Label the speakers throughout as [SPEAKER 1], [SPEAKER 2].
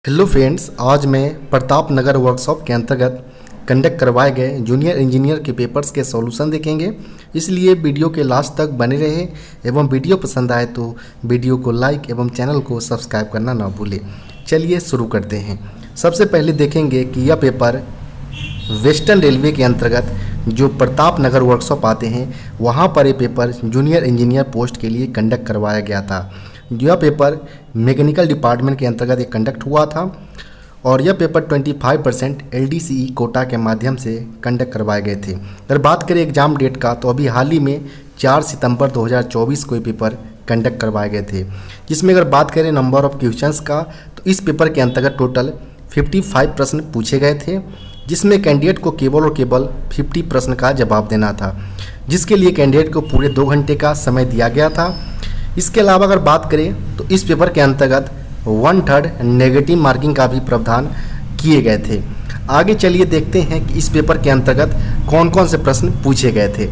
[SPEAKER 1] Hello friends, आज मैं Pratap Nagar workshop के अंतर्गत कंडक्ट करवाए गए जूनियर इंजीनियर के पेपर्स के सॉल्यूशन देखेंगे। इसलिए वीडियो के लास्ट तक बने रहे एवं वीडियो पसंद आए तो वीडियो को लाइक एवं चैनल को सब्सक्राइब करना ना भूलें। चलिए शुरू करते हैं। सबसे पहले देखेंगे कि यह पेपर वेस्टर्न रेलवे के अंतर्गत जो प्रताप नगर वर्कशॉप आते हैं वहाँ पर ये पेपर जूनियर इंजीनियर पोस्ट के लिए कंडक्ट करवाया गया था। यह पेपर मैकेनिकल डिपार्टमेंट के अंतर्गत एक कंडक्ट हुआ था और यह पेपर 25% LDCE कोटा के माध्यम से कंडक्ट करवाए गए थे। अगर बात करें एग्ज़ाम डेट का तो अभी हाल ही में 4 सितंबर 2024 को ये पेपर कंडक्ट करवाए गए थे, जिसमें अगर बात करें नंबर ऑफ क्वेश्चंस का तो इस पेपर के अंतर्गत टोटल 55 प्रश्न पूछे गए थे, जिसमें कैंडिडेट को केवल और केवल 50 प्रश्न का जवाब देना था, जिसके लिए कैंडिडेट को पूरे 2 घंटे का समय दिया गया था। इसके अलावा अगर बात करें तो इस पेपर के अंतर्गत 1/3 नेगेटिव मार्किंग का भी प्रावधान किए गए थे। आगे चलिए देखते हैं कि इस पेपर के अंतर्गत कौन कौन से प्रश्न पूछे गए थे।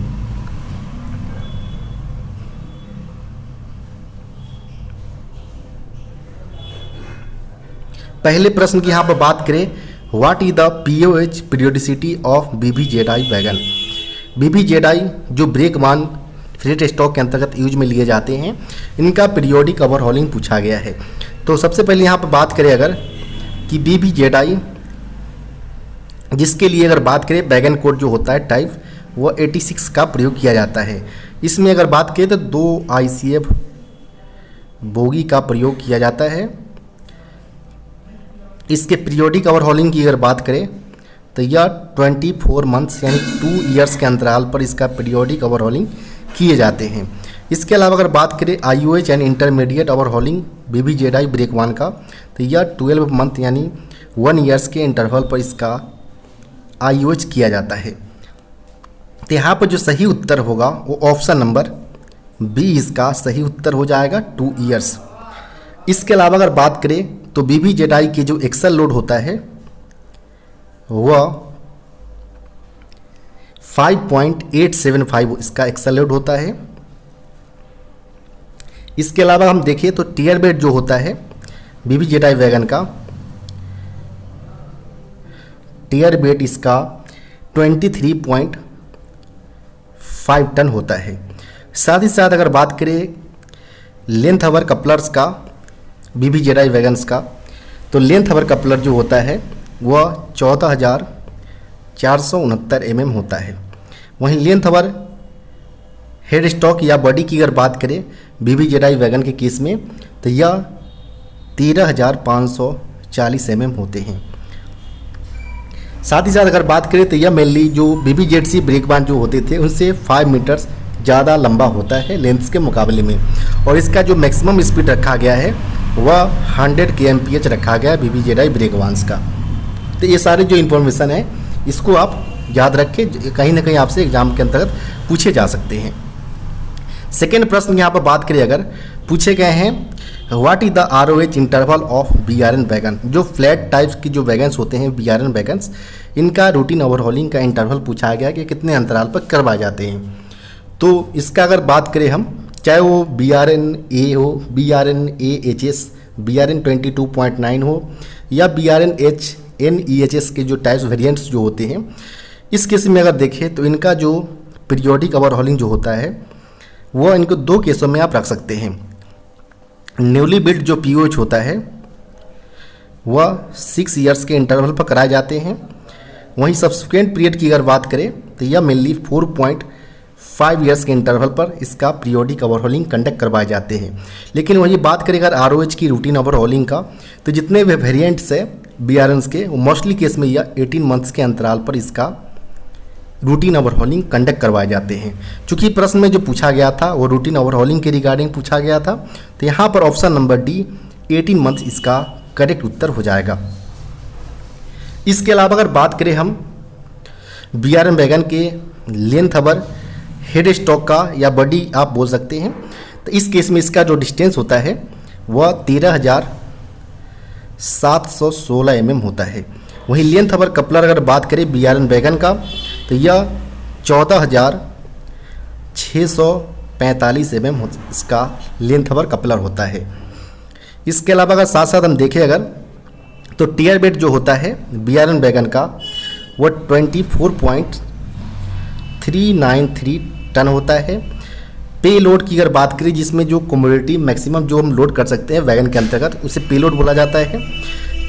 [SPEAKER 1] पहले प्रश्न की यहाँ पर बात करें, what is the POH periodicity of BBZI wagon. BBZI जो ब्रेक वन फ्रेट स्टॉक के अंतर्गत यूज में लिए जाते हैं, इनका पीरियोडिक ओवरहॉलिंग पूछा गया है। तो सबसे पहले यहाँ पर बात करें अगर कि BBZI जिसके लिए अगर बात करें वैगन कोड जो होता है टाइप वो 86 का प्रयोग किया जाता है। इसमें अगर बात करें तो 2 ICF बोगी का प्रयोग किया जाता है। इसके पीरियोडिक ओवरहॉलिंग की अगर बात करें तो यह 24 मंथ्स यानी 2 ईयर्स के अंतराल पर इसका पीरियोडिक ओवरहॉलिंग किए जाते हैं। इसके अलावा अगर बात करें IOH यानी intermediate overhauling BBZI brake one का तो यह 12 मंथ यानी 1 ईयर्स के इंटरवल पर इसका IOH किया जाता है। तो यहाँ पर जो सही उत्तर होगा वो ऑप्शन नंबर B इसका सही उत्तर हो जाएगा, 2 ईयर्स। इसके अलावा अगर बात करें तो BBZI के जो एक्सल लोड होता है वह 5.875 इसका एक्सल लोड होता है। इसके अलावा हम देखें तो टीयर बेड जो होता है BBZI वैगन का टीयर बेड इसका 23.5 टन होता है। साथ ही साथ अगर बात करें लेंथ अवर कपलर्स का BBZI वैगन्स का तो लेंथ अवर कपलर जो होता है वह 14,469 mm होता है। वहीं लेंथ अवर हेड स्टॉक या बॉडी की अगर बात करें BBZI वैगन के केस में तो यह 13,540 mm होते हैं। साथ ही साथ अगर बात करें तो यह मेनली जो BBZC ब्रेक वन जो होते थे उनसे 5 मीटर्स ज़्यादा लंबा होता है लेंथ के मुकाबले में, और इसका जो मैक्सिमम स्पीड रखा गया है वह 100 kmph रखा गया है BBZI ब्रेक वंस का। तो ये सारे जो इन्फॉर्मेशन है इसको आप याद रखें, कहीं ना कहीं आपसे एग्जाम के अंतर्गत पूछे जा सकते हैं। सेकेंड प्रश्न यहाँ पर बात करें अगर पूछे गए हैं what is the ROH interval of BRN wagon. जो फ्लैट टाइप्स की जो वैगन्स होते हैं BRN वैगन्स, इनका रूटीन ओवरहॉलिंग का इंटरवल पूछा गया कि कितने अंतराल पर करवाए जाते हैं। तो इसका अगर बात करें हम, चाहे वो BRN-A हो, BRN-AHS, BRN 22.9 हो या BRN-H NEHS के जो टाइप्स वेरिएंट्स जो होते हैं, इस केस में अगर देखें तो इनका जो पीरियोडिक ओवरहॉलिंग जो होता है वह इनको 2 केसों में आप रख सकते हैं। न्यूली बिल्ड जो POH होता है वह 6 ईयर्स के इंटरवल पर कराए जाते हैं। वहीं सब्सिक्वेंट पीरियड की अगर बात करें तो यह मेनली 4.5 ईयर्स के इंटरवल पर इसका पीरियोडिक ओवरहॉलिंग कंडक्ट करवाए जाते हैं। लेकिन वही बात करें अगर ROH की रूटीन ओवरहॉलिंग का तो जितने भी वेरिएंट्स है BRNs के वो मोस्टली केस में यह 18 मंथ्स के अंतराल पर इसका रूटीन ओवरहॉलिंग कंडक्ट करवाए जाते हैं। चूँकि प्रश्न में जो पूछा गया था वो रूटीन ओवरहॉलिंग के रिगार्डिंग पूछा गया था, तो यहाँ पर ऑप्शन नंबर D 18 मंथ्स इसका करेक्ट उत्तर हो जाएगा। इसके अलावा अगर बात करें हम BRN वैगन के लेंथ अवर हेड स्टॉक का या बॉडी आप बोल सकते हैं, तो इस केस में इसका जो डिस्टेंस होता है वह 13,716 mm होता है। वहीं लेंथ अवर कपलर अगर बात करें BRN वैगन का तो यह 14,645 mm इसका लेंथ अवर कपलर होता है। इसके अलावा अगर साथ साथ हम देखें अगर तो टियर वेट जो होता है BRN वैगन का वो 24.393 टन होता है। पे लोड की अगर बात करें, जिसमें जो कमोडिटी मैक्सिमम जो हम लोड कर सकते हैं वैगन के अंतर्गत, उसे पे लोड बोला जाता है।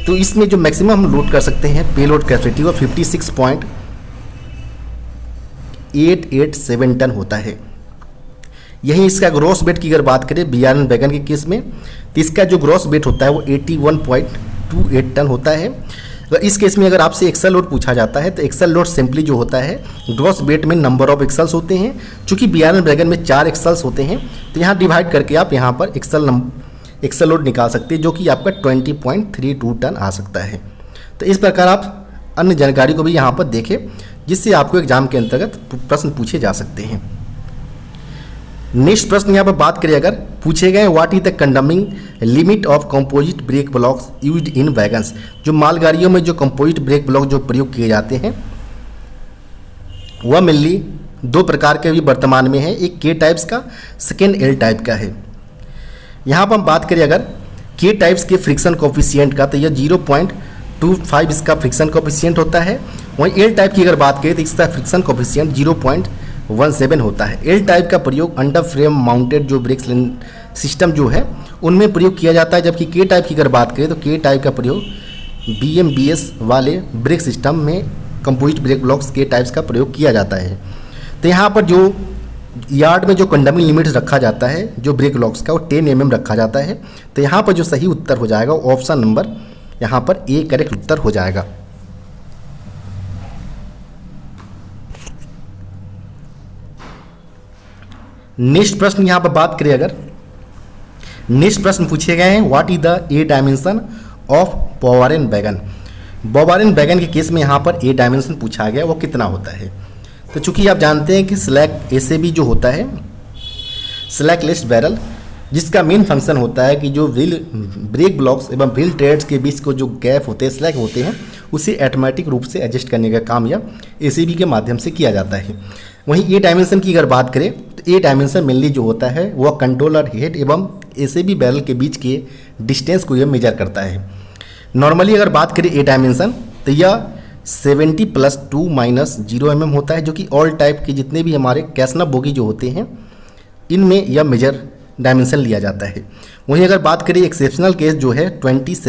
[SPEAKER 1] तो इसमें जो मैक्सिमम हम लोड कर सकते हैं पे लोड कैपेसिटी वो 56.887 टन होता है। यहीं इसका ग्रॉस वेट की अगर बात करें BRN वैगन के केस में, तो इसका जो ग्रॉस वेट होता है वो 81.28 टन होता है। अगर इस केस में अगर आपसे एक्सल लोड पूछा जाता है तो एक्सल लोड सिंपली जो होता है ग्रॉस वेट में नंबर ऑफ एक्सल्स होते हैं। चूँकि BRN वैगन में 4 एक्सल्स होते हैं, तो यहाँ डिवाइड करके आप यहाँ पर एक्सल लोड निकाल सकते हैं, जो कि आपका 20.32 टन आ सकता है। तो इस प्रकार आप अन्य जानकारी को भी यहाँ पर देखें, जिससे आपको एग्जाम के अंतर्गत प्रश्न पूछे जा सकते हैं। नेक्स्ट प्रश्न यहाँ पर बात करें, अगर पूछे गए what is the condemning limit of composite brake blocks used in wagons. जो मालगाड़ियों में जो कंपोजिट ब्रेक ब्लॉक जो प्रयोग किए जाते हैं वह मेनली 2 प्रकार के भी वर्तमान में है, एक के टाइप्स का, सेकेंड एल टाइप का है। यहाँ पर हम बात करें अगर के टाइप्स के फ्रिक्शन कोफिशिएंट का, तो यह 0.25 इसका फ्रिक्शन कोफिशिएंट होता है। वहीं एल टाइप की अगर बात करें तो इसका फ्रिक्शन कोफिशिएंट 0.17 होता है। एल टाइप का प्रयोग अंडर फ्रेम माउंटेड जो ब्रेक सिस्टम जो है उनमें प्रयोग किया जाता है, जबकि के टाइप की अगर बात करें तो के टाइप का प्रयोग BMBS वाले ब्रेक सिस्टम में कंपोजिट ब्रेक ब्लॉक्स के टाइप्स का प्रयोग किया जाता है। तो यहाँ पर जो यार्ड में जो कंडमिंग लिमिट्स रखा जाता है जो ब्रेक ब्लॉक्स का, वो 10 mm रखा जाता है। तो यहाँ पर जो सही उत्तर हो जाएगा ऑप्शन नंबर यहाँ पर ए करेक्ट उत्तर हो जाएगा। नेक्स्ट प्रश्न यहाँ पर बात करें, अगर नेक्स्ट प्रश्न पूछे गए हैं what is the A dimension of BRN wagon. BRN wagon के केस में यहाँ पर ए डायमेंशन पूछा गया, वो कितना होता है। तो चूंकि आप जानते हैं कि स्लैक SAB जो होता है स्लैकलेस बैरल, जिसका मेन फंक्शन होता है कि जो व्हील ब्रेक ब्लॉक्स एवं व्हील ट्रेड्स के बीच को जो गैप होते हैं, स्लैक होते हैं, उसे ऑटोमेटिक रूप से एडजस्ट करने का काम या ACB के माध्यम से किया जाता है। वहीं ए डायमेंशन की अगर बात करें तो ए डायमेंशन मेनली जो होता है वह कंट्रोलर हेड एवं ACB बैरल के बीच के डिस्टेंस को यह मेजर करता है। नॉर्मली अगर बात करें ए डायमेंशन तो यह 70 + 2 - 0 mm होता है, जो कि ऑल टाइप के जितने भी हमारे कैसनप बोगी जो होते हैं इनमें यह मेजर डायमेंशन लिया जाता है। वहीं अगर बात करें एक्सेप्शनल केस जो है 27 +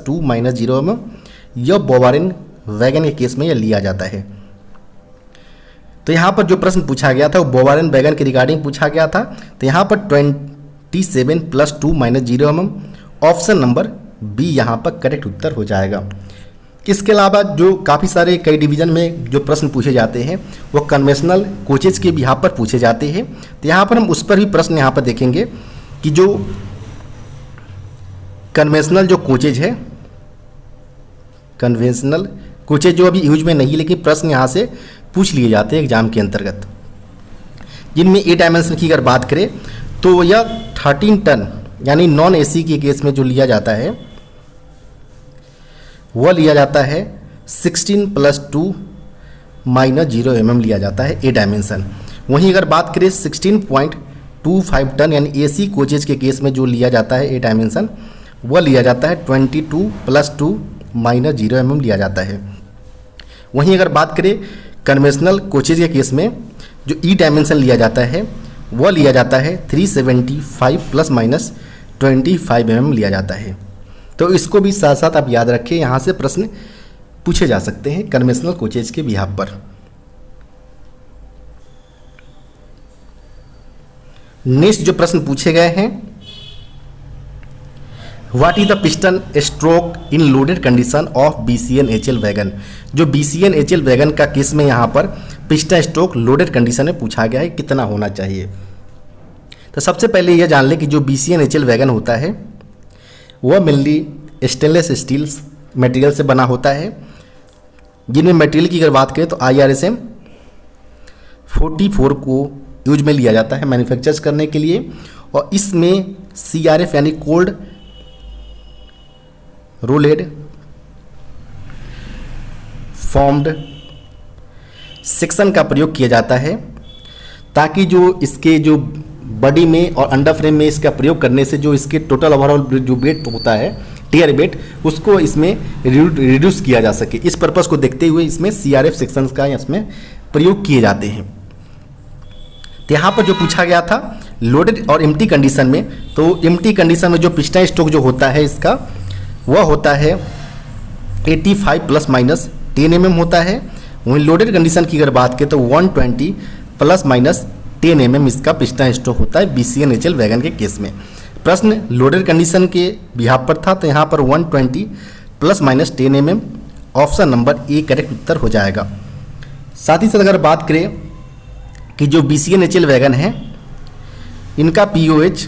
[SPEAKER 1] 2 - 0 mm, यह BRN वैगन के केस में यह लिया जाता है। तो यहाँ पर जो प्रश्न पूछा गया था वो BRN वैगन के रिगार्डिंग पूछा गया था। तो यहाँ पर 27 + 2 - 0 mm ऑप्शन नंबर बी यहाँ पर करेक्ट उत्तर हो जाएगा। इसके अलावा जो काफ़ी सारे कई डिवीज़न में जो प्रश्न पूछे जाते हैं वो कन्वेंशनल कोचेज के भी यहाँ पर पूछे जाते हैं। तो यहाँ पर हम उस पर भी प्रश्न यहाँ पर देखेंगे कि जो कन्वेंशनल जो कोचेज है, कन्वेंशनल कोचेज जो अभी यूज में नहीं, लेकिन प्रश्न यहाँ से पूछ लिए जाते हैं एग्जाम के अंतर्गत, जिनमें ए डायमेंशन की अगर बात करें तो यह 13 टन यानी नॉन AC के केस में जो लिया जाता है वह लिया जाता है 16 + 2 - 0 mm लिया जाता है ए डायमेंशन। वहीं अगर बात करें 16.25 टन यानी AC कोचेज के केस में जो लिया जाता है ए डायमेंशन वह लिया जाता है 22 + 2 - 0 mm लिया जाता है। वहीं अगर बात करें कन्वेंशनल कोचेज के केस में जो ई डायमेंशन लिया जाता है वह लिया जाता है 375 ± 25 mm लिया जाता है। तो इसको भी साथ साथ आप याद रखें, यहाँ से प्रश्न पूछे जा सकते हैं कन्वेंशनल कोचेज के बिहाफ पर। नेक्स्ट जो प्रश्न पूछे गए हैं what is the piston stroke in loaded condition of BCN HL wagon. जो BCN HL वैगन का केस में यहाँ पर पिस्टन स्ट्रोक लोडेड कंडीशन में पूछा गया है कितना होना चाहिए। तो सबसे पहले यह जान लें कि जो BCN HL वैगन होता है वह मेनली स्टेनलेस स्टील मटेरियल से बना होता है, जिनमें मटेरियल की अगर बात करें तो IRSM 44 को यूज में लिया जाता है मैन्युफैक्चर्स करने के लिए, और इसमें CRF यानी कोल्ड रोलेड फॉर्म्ड सेक्शन का प्रयोग किया जाता है, ताकि जो इसके जो बॉडी में और अंडर फ्रेम में इसका प्रयोग करने से जो इसके टोटल ओवरऑल जो वेट होता है टेयर बेट उसको इसमें रिड्यूस किया जा सके, इस पर्पज़ को देखते हुए इसमें CRF सेक्शंस का इसमें प्रयोग किए जाते हैं। तो यहाँ पर जो पूछा गया था लोडेड और एम्प्टी कंडीशन में, तो एम्प्टी कंडीशन में जो पिस्टन स्ट्रोक जो होता है इसका वह होता है 85 प्लस माइनस 10 mm होता है। वहीं लोडेड कंडीशन की अगर बात करें तो 120 प्लस माइनस 10 mm इसका पिस्टन स्ट्रोक होता है BCN HL वैगन के केस में। प्रश्न लोडेड कंडीशन के बिहाफ पर था, तो यहाँ पर 120 plus minus 10 mm option number A correct उत्तर हो जाएगा। साथ ही साथ अगर बात करें कि जो BCN HL वैगन है इनका POH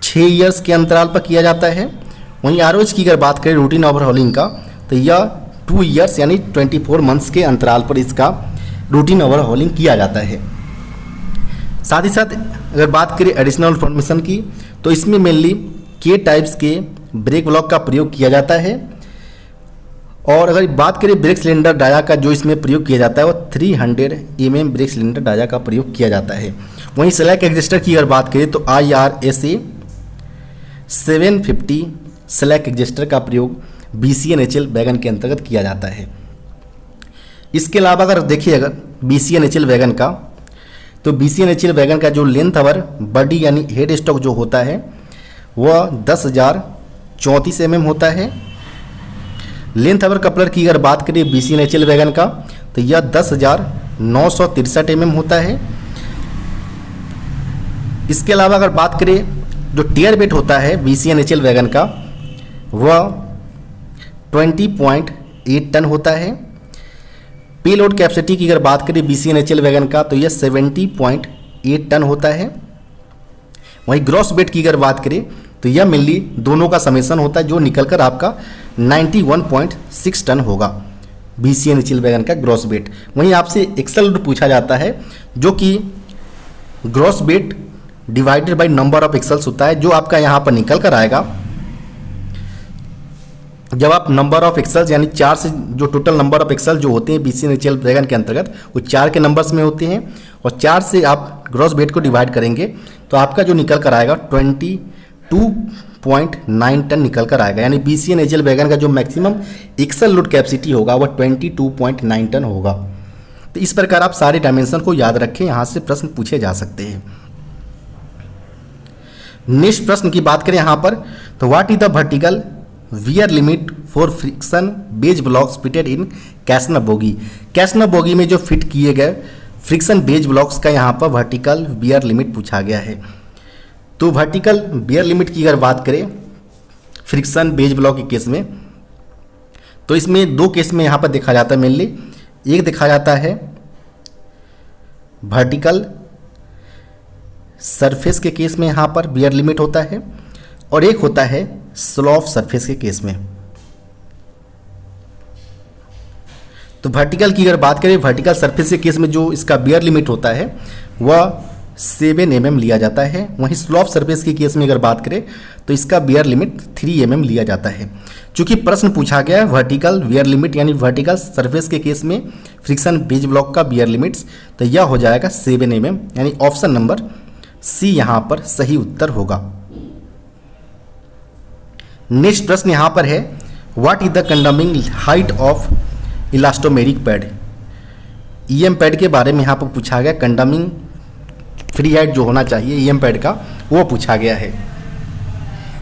[SPEAKER 1] 6 ईयर्स के अंतराल पर किया जाता है। वहीं ROH की अगर बात करें रूटीन ओवरहॉलिंग का, तो यह 2 ईयर्स यानी 24 मंथ्स के अंतराल पर इसका रूटीन ओवरहॉलिंग किया जाता है। साथ ही साथ अगर बात करें एडिशनल इन्फॉर्मेशन की, तो इसमें मेनली K टाइप्स के ब्रेक ब्लॉक का प्रयोग किया जाता है। और अगर बात करें ब्रेक सिलेंडर डाया का जो इसमें प्रयोग किया जाता है वो 300 mm ब्रेक सिलेंडर डाया का प्रयोग किया जाता है। वहीं स्लैक एडजस्टर की अगर बात करें तो IRSA 750 स्लैक एडजस्टर का प्रयोग BCN HL वैगन के अंतर्गत किया जाता है। इसके अलावा अगर देखिए अगर BCN HL वैगन का, तो BCN HL वैगन का जो लेंथ अवर बॉडी यानी हेड स्टॉक जो होता है वह 10,034 mm होता है। लेंथ अवर कपलर की अगर बात करें BCN HL वैगन का, तो यह 10,963 mm होता है। इसके अलावा अगर बात करें जो टियर वेट होता है BCN HL वैगन का वह 20.8 टन होता है। पे लोड कैपेसिटी की अगर बात करें BCN HL वैगन का, तो यह 70.8 टन होता है। वहीं ग्रॉस वेट की अगर बात करें तो यह मेनली दोनों का समेसन होता है जो निकल कर आपका 91.6 टन होगा BCN HL वैगन का ग्रॉस वेट। वहीं आपसे एक्सल लोड पूछा जाता है जो कि gross weight divided by number of axles होता है, जो आपका यहाँ पर निकल कर आएगा जब आप नंबर ऑफ एक्सल्स यानी 4 से जो टोटल नंबर ऑफ एक्सल जो होते हैं BCN HL वैगन के अंतर्गत वो 4 के नंबर्स में होते हैं, और 4 से आप ग्रॉस वेट को डिवाइड करेंगे तो आपका जो निकल कर आएगा 22.9 टन निकल कर आएगा। यानी BCN HL वैगन का जो मैक्सिमम एक्सल लोड कैपेसिटी होगा वह 22.9 टन होगा। तो इस प्रकार आप सारे डायमेंशन को याद रखें, यहाँ से प्रश्न पूछे जा सकते हैं। नेक्स्ट प्रश्न की बात करें यहाँ पर, तो what is the vertical wear limit for friction base blocks fitted in Casnub bogie. Casnub bogie में जो फिट किए गए फ्रिक्शन बेज ब्लॉक्स का यहाँ पर वर्टिकल वियर लिमिट पूछा गया है। तो वर्टिकल वियर लिमिट की अगर बात करें फ्रिक्शन बेज ब्लॉक के केस में, तो इसमें 2 केस में यहाँ पर देखा जाता है मेनली। एक देखा जाता है वर्टिकल सरफेस के केस में यहाँ पर वियर लिमिट होता है, और एक होता है स्लॉप सरफेस के केस में। तो वर्टिकल की अगर बात करें वर्टिकल सरफेस के केस में जो इसका वियर लिमिट होता है वह 7 mm लिया जाता है। वहीं स्लॉप सरफेस के केस में अगर बात करें तो इसका वियर लिमिट 3 mm लिया जाता है। चूंकि प्रश्न पूछा गया है वर्टिकल वियर लिमिट यानी वर्टिकल सरफेस के केस में फ्रिक्शन बेज ब्लॉक का वियर लिमिट्स, तो यह हो जाएगा 7 mm, यानी ऑप्शन नंबर सी यहाँ पर सही उत्तर होगा। नेक्स्ट प्रश्न यहाँ पर है what is the कंडमिंग height of elastomeric pad. EM pad के बारे में यहाँ पर पूछा गया, कंडमिंग फ्री हाइट जो होना चाहिए EM पैड का वो पूछा गया है।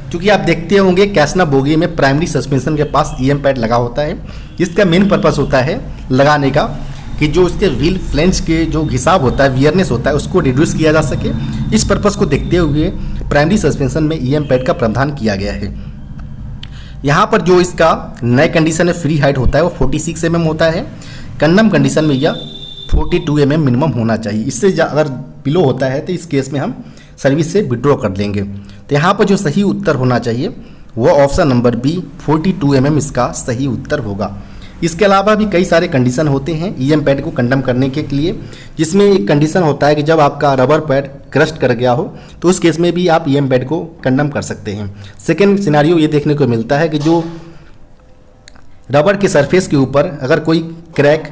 [SPEAKER 1] क्योंकि आप देखते होंगे कैसना बोगी में प्राइमरी सस्पेंशन के पास EM पैड लगा होता है, जिसका मेन पर्पस होता है लगाने का कि जो उसके व्हील फ्लेंज के जो घिसाव होता है वियरनेस होता है उसको रिड्यूस किया जा सके। इस पर्पस को देखते हुए प्राइमरी सस्पेंशन में EM पैड का प्रावधान किया गया है। यहाँ पर जो इसका नए कंडीशन में फ्री हाइट होता है वो 46 mm होता है। कंडम कंडीशन में यह 42 mm मिनिमम होना चाहिए। इससे अगर बिलो होता है तो इस केस में हम सर्विस से विड्रॉ कर लेंगे। तो यहाँ पर जो सही उत्तर होना चाहिए वो ऑप्शन नंबर बी 42 mm इसका सही उत्तर होगा। इसके अलावा भी कई सारे कंडीशन होते हैं EM पैड को कंडम करने के लिए, जिसमें एक कंडीशन होता है कि जब आपका रबर पैड क्रस्ट कर गया हो तो उस केस में भी आप EM पैड को कंडम कर सकते हैं। सेकेंड सिनेरियो ये देखने को मिलता है कि जो रबर के सरफेस के ऊपर अगर कोई क्रैक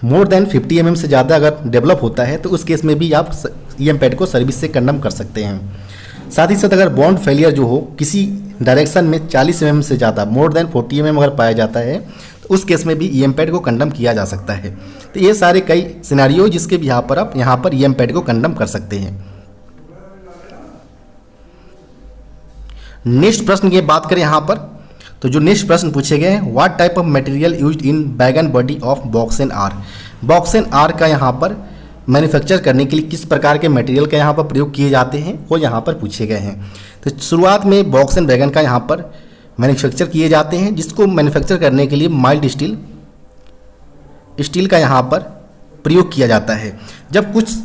[SPEAKER 1] मोर देन 50 mm से ज़्यादा अगर डेवलप होता है तो उस केस में भी आप EM पैड को सर्विस से कंडम कर सकते हैं। साथ ही साथ अगर बॉन्ड फेलियर जो हो किसी डायरेक्शन में 40 mm से ज़्यादा, मोर देन 40 mm अगर पाया जाता है, तो उस केस में भी ईएम पैड को कंडम किया जा सकता है। तो ये सारे कई सिनेरियो जिसके भी यहाँ पर आप यहाँ पर ईएम पैड को कंडम कर सकते हैं। नेक्स्ट प्रश्न की बात करें यहाँ पर, तो जो नेक्स्ट प्रश्न पूछे गए हैं, what type of material used in wagon body of BOX N R. BOX N R का यहाँ पर मैन्युफैक्चर करने के लिए किस प्रकार के मटेरियल का यहाँ पर प्रयोग किए जाते हैं वो यहाँ पर पूछे गए हैं। तो शुरुआत में बॉक्स एंड बैगन का यहाँ पर मैन्युफैक्चर किए जाते हैं, जिसको मैन्युफैक्चर करने के लिए माइल्ड स्टील का यहाँ पर प्रयोग किया जाता है। जब कुछ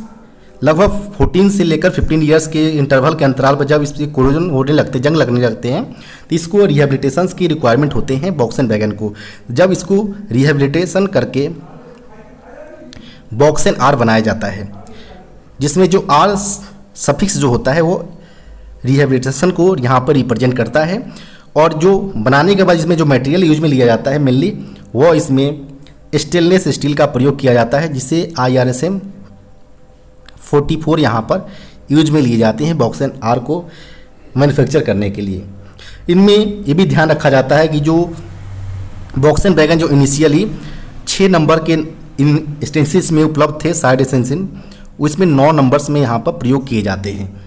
[SPEAKER 1] लगभग 14 से लेकर 15 ईयर्स के इंटरवल के अंतराल पर जब इससे कोरोजन होने लगते, जंग लगने लगते हैं, तो इसको रिहेबिलिटेशन की रिक्वायरमेंट होते हैं बॉक्स एंड बैगन को। जब इसको रिहेबिलिटेशन करके बॉक्स एंड आर बनाया जाता है, जिसमें जो आर सफिक्स जो होता है वो रिहेबिलिटेशन को यहाँ पर रिप्रेजेंट करता है। और जो बनाने के बाद इसमें जो मटेरियल यूज में लिया जाता है मेनली, वो इसमें स्टेनलेस स्टील का प्रयोग किया जाता है, जिसे IRSM 44 यहाँ पर यूज में लिए जाते हैं बॉक्स एंड आर को मैन्युफैक्चर करने के लिए। इनमें ये भी ध्यान रखा जाता है कि जो बॉक्स एंड बैगन जो इनिशियली 6 नंबर के इन स्टेंसिल्स में उपलब्ध थे, साइड स्टेंसिल, उसमें 9 नंबर्स में यहाँ पर प्रयोग किए जाते हैं।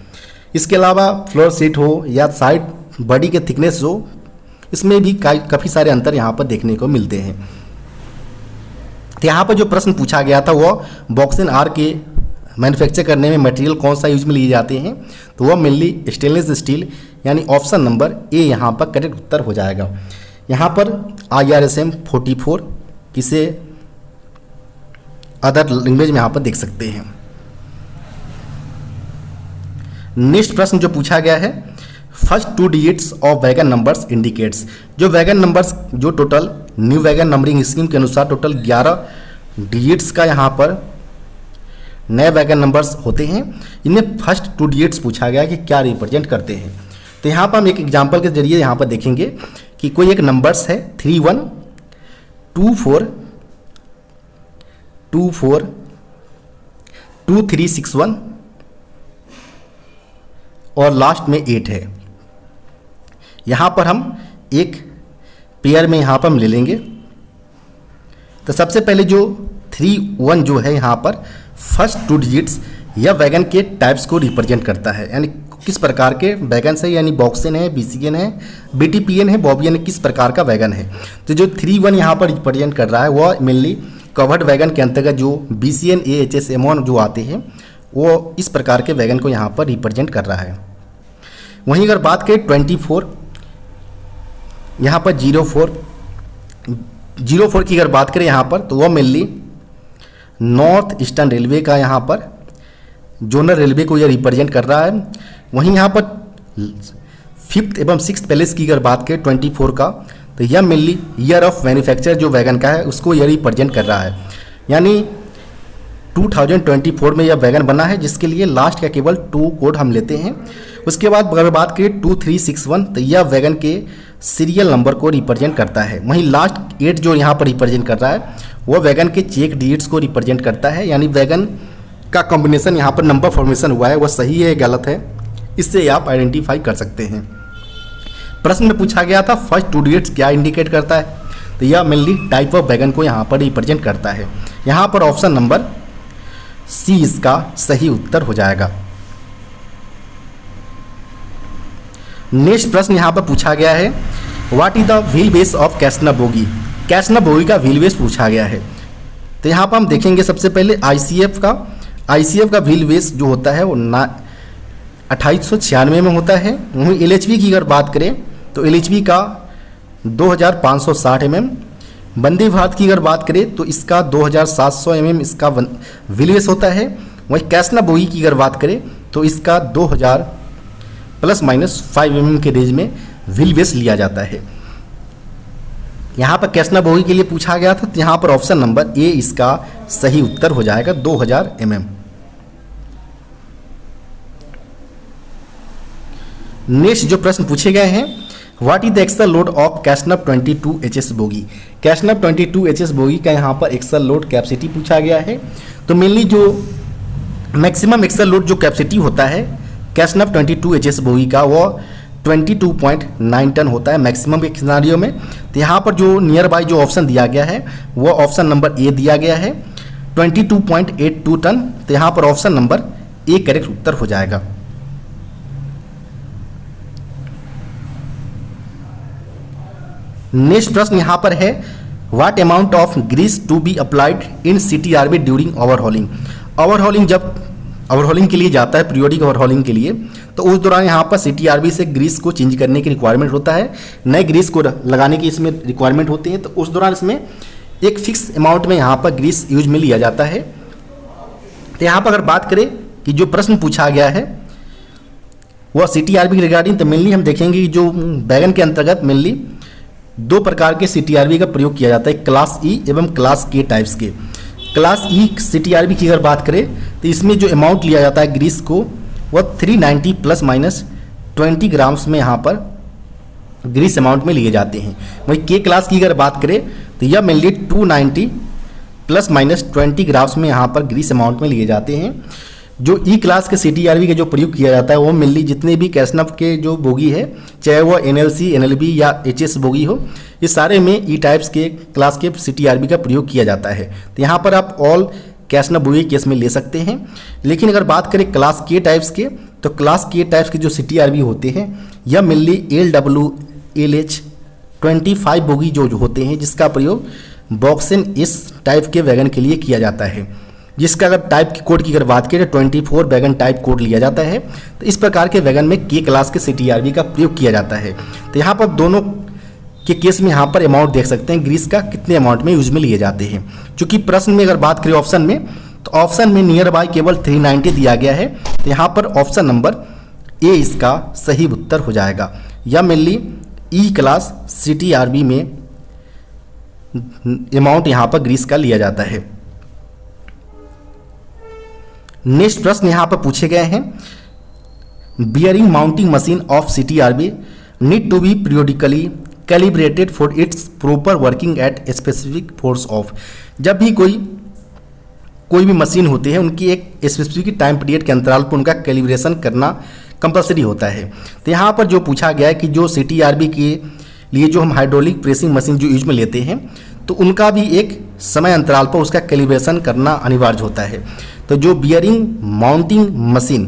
[SPEAKER 1] इसके अलावा फ्लोर सीट हो या साइड बॉडी के थिकनेस हो, इसमें भी काफ़ी सारे अंतर यहाँ पर देखने को मिलते हैं। तो यहाँ पर जो प्रश्न पूछा गया था वो बॉक्स एंड आर के मैन्युफैक्चर करने में मटेरियल कौन सा यूज में लिए जाते हैं, तो वह मेनली स्टेनलेस स्टील, यानी ऑप्शन नंबर ए यहाँ पर करेक्ट उत्तर हो जाएगा। यहाँ पर IRSM 44 इसे अदर लैंग्वेज में यहाँ पर देख सकते हैं। नेक्स्ट प्रश्न जो पूछा गया है, first 2 digits of wagon numbers indicates. जो वैगन नंबर्स जो total new wagon numbering scheme के अनुसार टोटल 11 डिजिट्स का यहाँ पर नए वैगन नंबर्स होते हैं, इनमें फर्स्ट 2 डिजिट्स पूछा गया कि क्या रिप्रेजेंट करते हैं। तो यहाँ पर हम एक एग्जांपल के जरिए यहाँ पर देखेंगे कि कोई एक नंबर्स है 31242361 और लास्ट में 8 है। यहाँ पर हम एक पेयर में यहाँ पर हम ले लेंगे। तो सबसे पहले जो 31 जो है यहाँ पर फर्स्ट 2 डिजिट्स या वैगन के टाइप्स को रिप्रेजेंट करता है, यानी किस प्रकार के वैगन है, यानी बॉक्सेन है, BCN है, BTPN है, बॉबियन है, किस प्रकार का वैगन है। तो जो 31 यहाँ पर रिप्रेजेंट कर रहा है वह मेनली कवर्ड वैगन के अंतर्गत जो BCN AHS M1 जो आते हैं वो इस प्रकार के वैगन को यहाँ पर रिप्रेजेंट कर रहा है। वहीं अगर बात करें 24 यहाँ पर 04 की अगर बात करें यहाँ पर, तो वह मेनली नॉर्थ ईस्टर्न रेलवे का यहाँ पर जोनल रेलवे को यह रिप्रेजेंट कर रहा है। वहीं यहाँ पर 5th एवं 6th पैलेस की अगर बात करें 24 का, तो यह मेनली ईयर ऑफ मैन्युफैक्चर जो वैगन का है उसको यह रिप्रेजेंट कर रहा है, यानी 2024 में यह वैगन बना है, जिसके लिए लास्ट का केवल 2 कोड हम लेते हैं। उसके बाद अगर बात करें 2361, तो यह वैगन के सीरियल नंबर को रिप्रेजेंट करता है। वहीं लास्ट 8 जो यहाँ पर रिप्रेजेंट कर रहा है वह वैगन के चेक डिजिट्स को रिप्रेजेंट करता है, यानी वैगन का कॉम्बिनेशन यहाँ पर नंबर फॉर्मेशन हुआ है वह सही है गलत है, इससे आप आइडेंटिफाई कर सकते हैं। प्रश्न में पूछा गया था फर्स्ट 2 डिजिट्स क्या इंडिकेट करता है, तो यह मेनली टाइप ऑफ वैगन को यहाँ पर रिप्रेजेंट करता है। यहाँ पर ऑप्शन नंबर सी इसका सही उत्तर हो जाएगा। नेक्स्ट प्रश्न यहाँ पर पूछा गया है, what is the wheel base of Casnub bogie. Casnub bogie का व्हील बेस पूछा गया है। तो यहाँ पर हम देखेंगे सबसे पहले ICF का व्हील बेस जो होता है वो 2896 में होता है। वहीं LHV की अगर बात करें तो LHV का 2560 mm, वंदे भारत की अगर बात करें तो इसका 2700 mm इसका व्हील बेस होता है। वहीं कैसना बोगी की अगर बात करें तो इसका 2000 ±5 mm के रेंज में व्हील बेस लिया जाता है। यहाँ पर कैसना बोगी के लिए पूछा गया था, तो यहाँ पर ऑप्शन नंबर ए इसका सही उत्तर हो जाएगा 2000 mm। नेक्स्ट जो प्रश्न पूछे गए हैं, what is the axle load of Casnub 22HS bogie. Casnub 22HS bogie का यहाँ पर एक्सल लोड कैपेसिटी पूछा गया है। तो मेनली जो मैक्सिमम एक्सल लोड जो कैपेसिटी होता है कैसनव 22 HS बोगी का वो 22.9 टन होता है मैक्सिमम के सिनारियो में। तो यहाँ पर जो नियर बाई जो ऑप्शन दिया गया है वो ऑप्शन नंबर ए दिया गया है 22.82 टन। तो यहाँ पर ऑप्शन नंबर ए करेक्ट उत्तर हो जाएगा। नेक्स्ट प्रश्न यहाँ पर है what amount of grease to be applied in CTRB during overhauling. Overhauling जब ओवरहॉलिंग के लिए जाता है, पीरियोडिक ओवरहॉलिंग के लिए, तो उस दौरान यहाँ पर CTRB से ग्रीस को चेंज करने की रिक्वायरमेंट होता है, नए ग्रीस को लगाने की इसमें रिक्वायरमेंट होती है। तो उस दौरान इसमें एक फिक्स अमाउंट में यहाँ पर ग्रीस यूज में लिया जाता है। तो यहाँ पर अगर बात करें कि जो प्रश्न पूछा गया है वह CTRB के रिगार्डिंग, तो मेनली हम देखेंगे कि जो बैगन के अंतर्गत मेनली दो प्रकार के CTRB का प्रयोग किया जाता है, क्लास ई एवं क्लास के टाइप्स के। क्लास ई CTRB की अगर बात करें तो इसमें जो अमाउंट लिया जाता है ग्रीस को वह 390 प्लस माइनस 20 ग्राम्स में यहाँ पर ग्रीस अमाउंट में लिए जाते हैं। वही के क्लास की अगर बात करें तो यह मेनली 290 प्लस माइनस 20 ग्राम्स में यहाँ पर ग्रीस अमाउंट में लिए जाते हैं। जो ई क्लास के CTRB का जो प्रयोग किया जाता है वो मेनली जितने भी कैसनव के जो बोगी है, चाहे वो NLC, NLB या HS बोगी हो, इस सारे में ई टाइप्स के क्लास के CTRB का प्रयोग किया जाता है। तो यहाँ पर आप ऑल कैसनव बोगी केस में ले सकते हैं। लेकिन अगर बात करें क्लास के टाइप्स के, तो क्लास के टाइप्स के जो CTRB होते हैं यह मेनली LWLH 25 बोगी जो होते हैं, जिसका प्रयोग बॉक्सन इस टाइप के वैगन के लिए किया जाता है, जिसका अगर टाइप की कोड की अगर बात करें 24 वैगन टाइप कोड लिया जाता है। तो इस प्रकार के वैगन में के क्लास के CTRB का प्रयोग किया जाता है। तो यहाँ पर दोनों के केस में यहाँ पर अमाउंट देख सकते हैं ग्रीस का कितने अमाउंट में यूज में लिए जाते हैं। चूंकि प्रश्न में अगर बात करें ऑप्शन में, तो ऑप्शन में नियर बाई केवल 390 दिया गया है। तो यहाँ पर ऑप्शन नंबर ए इसका सही उत्तर हो जाएगा। या मेनली ई क्लास CTRB में अमाउंट यहाँ पर ग्रीस का लिया जाता है। नेक्स्ट प्रश्न यहाँ पर पूछे गए हैं bearing mounting machine of CTRB need to be periodically calibrated for its proper working at specific force of. जब भी कोई भी मशीन होती है उनकी एक स्पेसिफिक टाइम पीरियड के अंतराल पर उनका कैलिब्रेशन करना कंपलसरी होता है। तो यहाँ पर जो पूछा गया है कि जो CTRB के लिए जो हम हाइड्रोलिक प्रेसिंग मशीन जो यूज में लेते हैं, तो उनका भी एक समय अंतराल पर उसका कैलिब्रेशन करना अनिवार्य होता है। तो जो बियरिंग माउंटिंग मशीन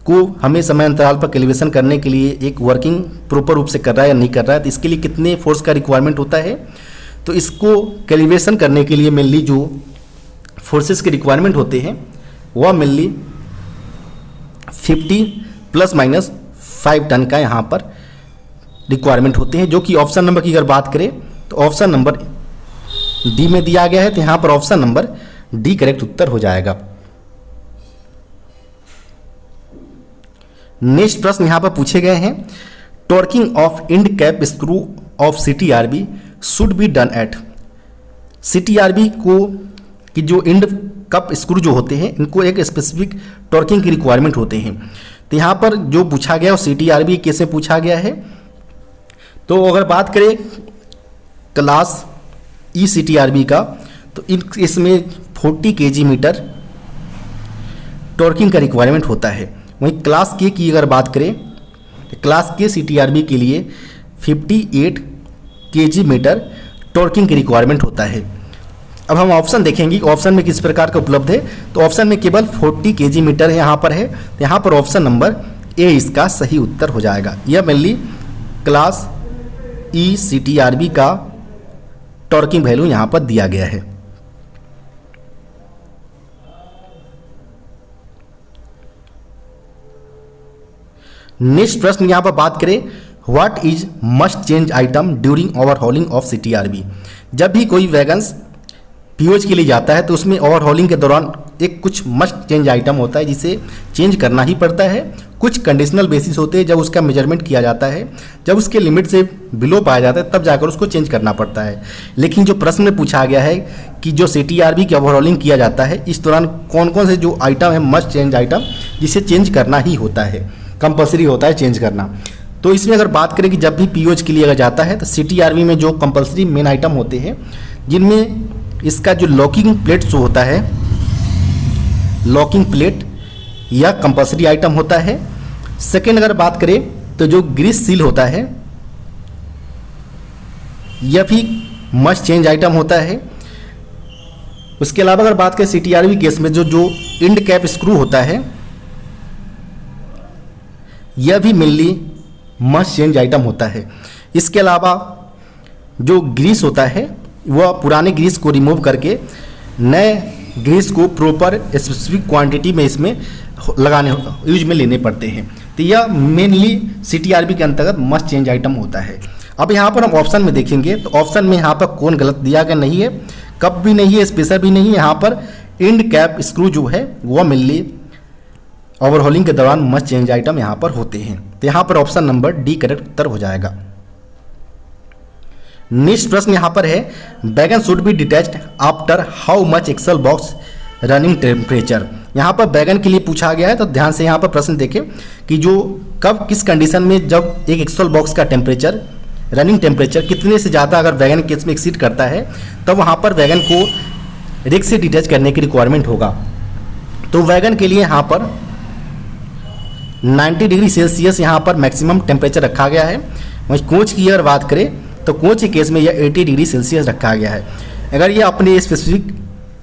[SPEAKER 1] को हमें समय अंतराल पर कैलिब्रेशन करने के लिए एक वर्किंग प्रॉपर रूप से कर रहा है या नहीं कर रहा है, तो इसके लिए कितने फोर्स का रिक्वायरमेंट होता है। तो इसको कैलिब्रेशन करने के लिए मेनली जो फोर्सेस के रिक्वायरमेंट होते हैं वह मेनली 50 प्लस माइनस 5 टन का यहाँ पर रिक्वायरमेंट होते हैं। जो कि ऑप्शन नंबर की अगर बात करें तो ऑप्शन नंबर डी में दिया गया है। तो यहाँ पर ऑप्शन नंबर डी करेक्ट उत्तर हो जाएगा। नेक्स्ट प्रश्न यहां पर पूछे गए हैं torquing of end cap screw of CTRB should be done at. CTRB को कि जो इंड कप स्क्रू जो होते हैं इनको एक स्पेसिफिक टॉर्किंग की रिक्वायरमेंट होते हैं। तो यहाँ पर जो पूछा गया वो CTRB कैसे पूछा गया है। तो अगर बात करें क्लास ई CTRB का, तो इसमें 40 kg मीटर टॉर्किंग का रिक्वायरमेंट होता है। वहीं क्लास के की अगर बात करें तो क्लास के CTRB के लिए 58 kg मीटर टॉर्किंग की रिक्वायरमेंट होता है। अब हम ऑप्शन देखेंगे ऑप्शन में किस प्रकार का उपलब्ध है। तो ऑप्शन में केवल 40 kg मीटर है यहाँ पर है। तो यहाँ पर ऑप्शन नंबर ए इसका सही उत्तर हो जाएगा। यह मेनली क्लास ई CTRB का टॉर्किंग वैल्यू यहाँ पर दिया गया है। नेक्स्ट प्रश्न यहाँ पर बात करें what is must change item during overhauling of CTRB। जब भी कोई वैगन्स पीओज के लिए जाता है तो उसमें ओवरहॉलिंग के दौरान एक कुछ मस्ट चेंज आइटम होता है जिसे चेंज करना ही पड़ता है। कुछ कंडीशनल बेसिस होते हैं जब उसका मेजरमेंट किया जाता है, जब उसके लिमिट से बिलो पाया जाता है तब जाकर उसको चेंज करना पड़ता है। लेकिन जो प्रश्न में पूछा गया है कि जो CTRB की ओवरहॉलिंग किया जाता है इस दौरान कौन कौन से जो आइटम है मस्ट चेंज आइटम जिसे चेंज करना ही होता है, कंपलसरी होता है चेंज करना। तो इसमें अगर बात करें कि जब भी पीओज के लिए अगर जाता है तो CTRB में जो कंपलसरी मेन आइटम होते हैं जिनमें इसका जो लॉकिंग प्लेट जो होता है, लॉकिंग प्लेट यह कंपलसरी आइटम होता है। सेकेंड अगर बात करें तो जो ग्रीस सील होता है यह भी मस्ट चेंज आइटम होता है। उसके अलावा अगर बात करें CTRV केस में जो इंड कैप स्क्रू होता है यह भी मेनली मस्ट चेंज आइटम होता है। इसके अलावा जो ग्रीस होता है वह पुराने ग्रीस को रिमूव करके नए ग्रीस को प्रॉपर स्पेसिफिक क्वांटिटी में इसमें लगाने यूज में लेने पड़ते हैं। तो यह मेनली CTRV के अंतर्गत मस्ट चेंज आइटम होता है। अब यहाँ पर हम ऑप्शन में देखेंगे तो ऑप्शन में यहाँ पर कौन गलत दिया गया नहीं है, कप भी नहीं है, स्पेसर भी नहीं है। यहाँ पर इंड कैप स्क्रू जो है वह मेनली ओवरहॉलिंग के दौरान मस्ट चेंज आइटम यहाँ पर होते हैं। तो यहाँ पर ऑप्शन नंबर डी करेक्ट उत्तर हो जाएगा। नेक्स्ट प्रश्न यहाँ पर है wagon should be detached after how much axle box running temperature. यहाँ पर वैगन के लिए पूछा गया है, तो ध्यान से यहाँ पर प्रश्न देखें कि जो कब किस कंडीशन में जब एक एक्सल बॉक्स का टेम्परेचर रनिंग टेम्परेचर कितने से ज़्यादा अगर वैगन केस में एक्सीड करता है तब वहाँ पर वैगन को रिग से डिटैच करने की रिक्वायरमेंट होगा। तो वैगन के लिए यहाँ पर 90 डिग्री सेल्सियस यहाँ पर मैक्सिमम टेम्परेचर रखा गया है। वहीं कोच की अगर बात करें तो कोच के केस में यह 80 डिग्री सेल्सियस रखा गया है। अगर ये अपने स्पेसिफिक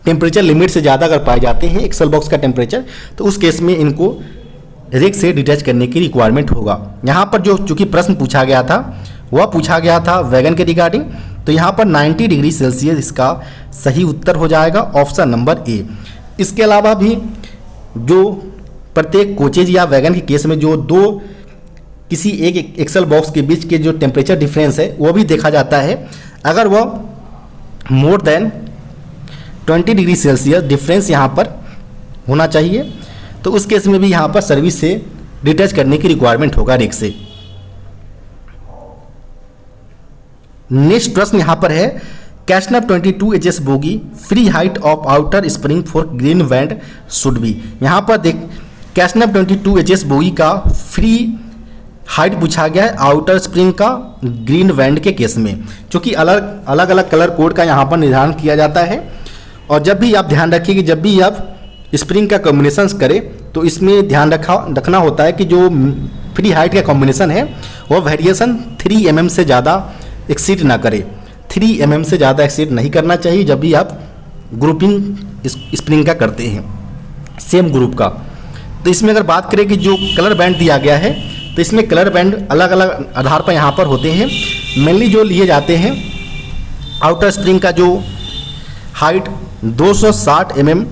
[SPEAKER 1] टेम्परेचर लिमिट से ज़्यादा अगर पाए जाते हैं एक्सल बॉक्स का टेम्परेचर तो उस केस में इनको रिग से डिटैच करने की रिक्वायरमेंट होगा। यहाँ पर जो चूँकि प्रश्न पूछा गया था वह पूछा गया था वैगन के रिगार्डिंग, तो यहाँ पर 90 डिग्री सेल्सियस इसका सही उत्तर हो जाएगा, ऑप्शन नंबर ए। इसके अलावा भी जो प्रत्येक कोचेज या वैगन के केस में जो दो किसी एक एक्सल बॉक्स के बीच के जो टेम्परेचर डिफरेंस है वो भी देखा जाता है। अगर वह more than 20 degree Celsius difference यहाँ पर होना चाहिए तो उस केस में भी यहाँ पर सर्विस से डिटैच करने की रिक्वायरमेंट होगा रिग से। नेक्स्ट प्रश्न यहाँ पर है कैशनप 22 HS bogie free height of outer spring for green band should be. यहाँ पर देख कैशनप 22 HS बोगी का फ्री हाइट पूछा गया है आउटर स्प्रिंग का ग्रीन बैंड के केस में, क्योंकि अलग अलग कलर कोड का यहाँ पर निर्धारण किया जाता है। और जब भी आप ध्यान रखिए कि जब भी आप स्प्रिंग का कॉम्बिनेशन करें तो इसमें ध्यान रखना होता है कि जो फ्री हाइट का कॉम्बिनेशन है वो वेरिएशन 3 mm से ज़्यादा एक्सीड ना करे। 3 mm से ज़्यादा एक्सीड नहीं करना चाहिए जब भी आप ग्रुपिंग स्प्रिंग का करते हैं सेम ग्रुप का। तो इसमें अगर बात करें कि जो कलर बैंड दिया गया है तो इसमें कलर बैंड अलग अलग आधार पर यहाँ पर होते हैं। मेनली जो लिए जाते हैं आउटर स्प्रिंग का जो हाइट 260 mm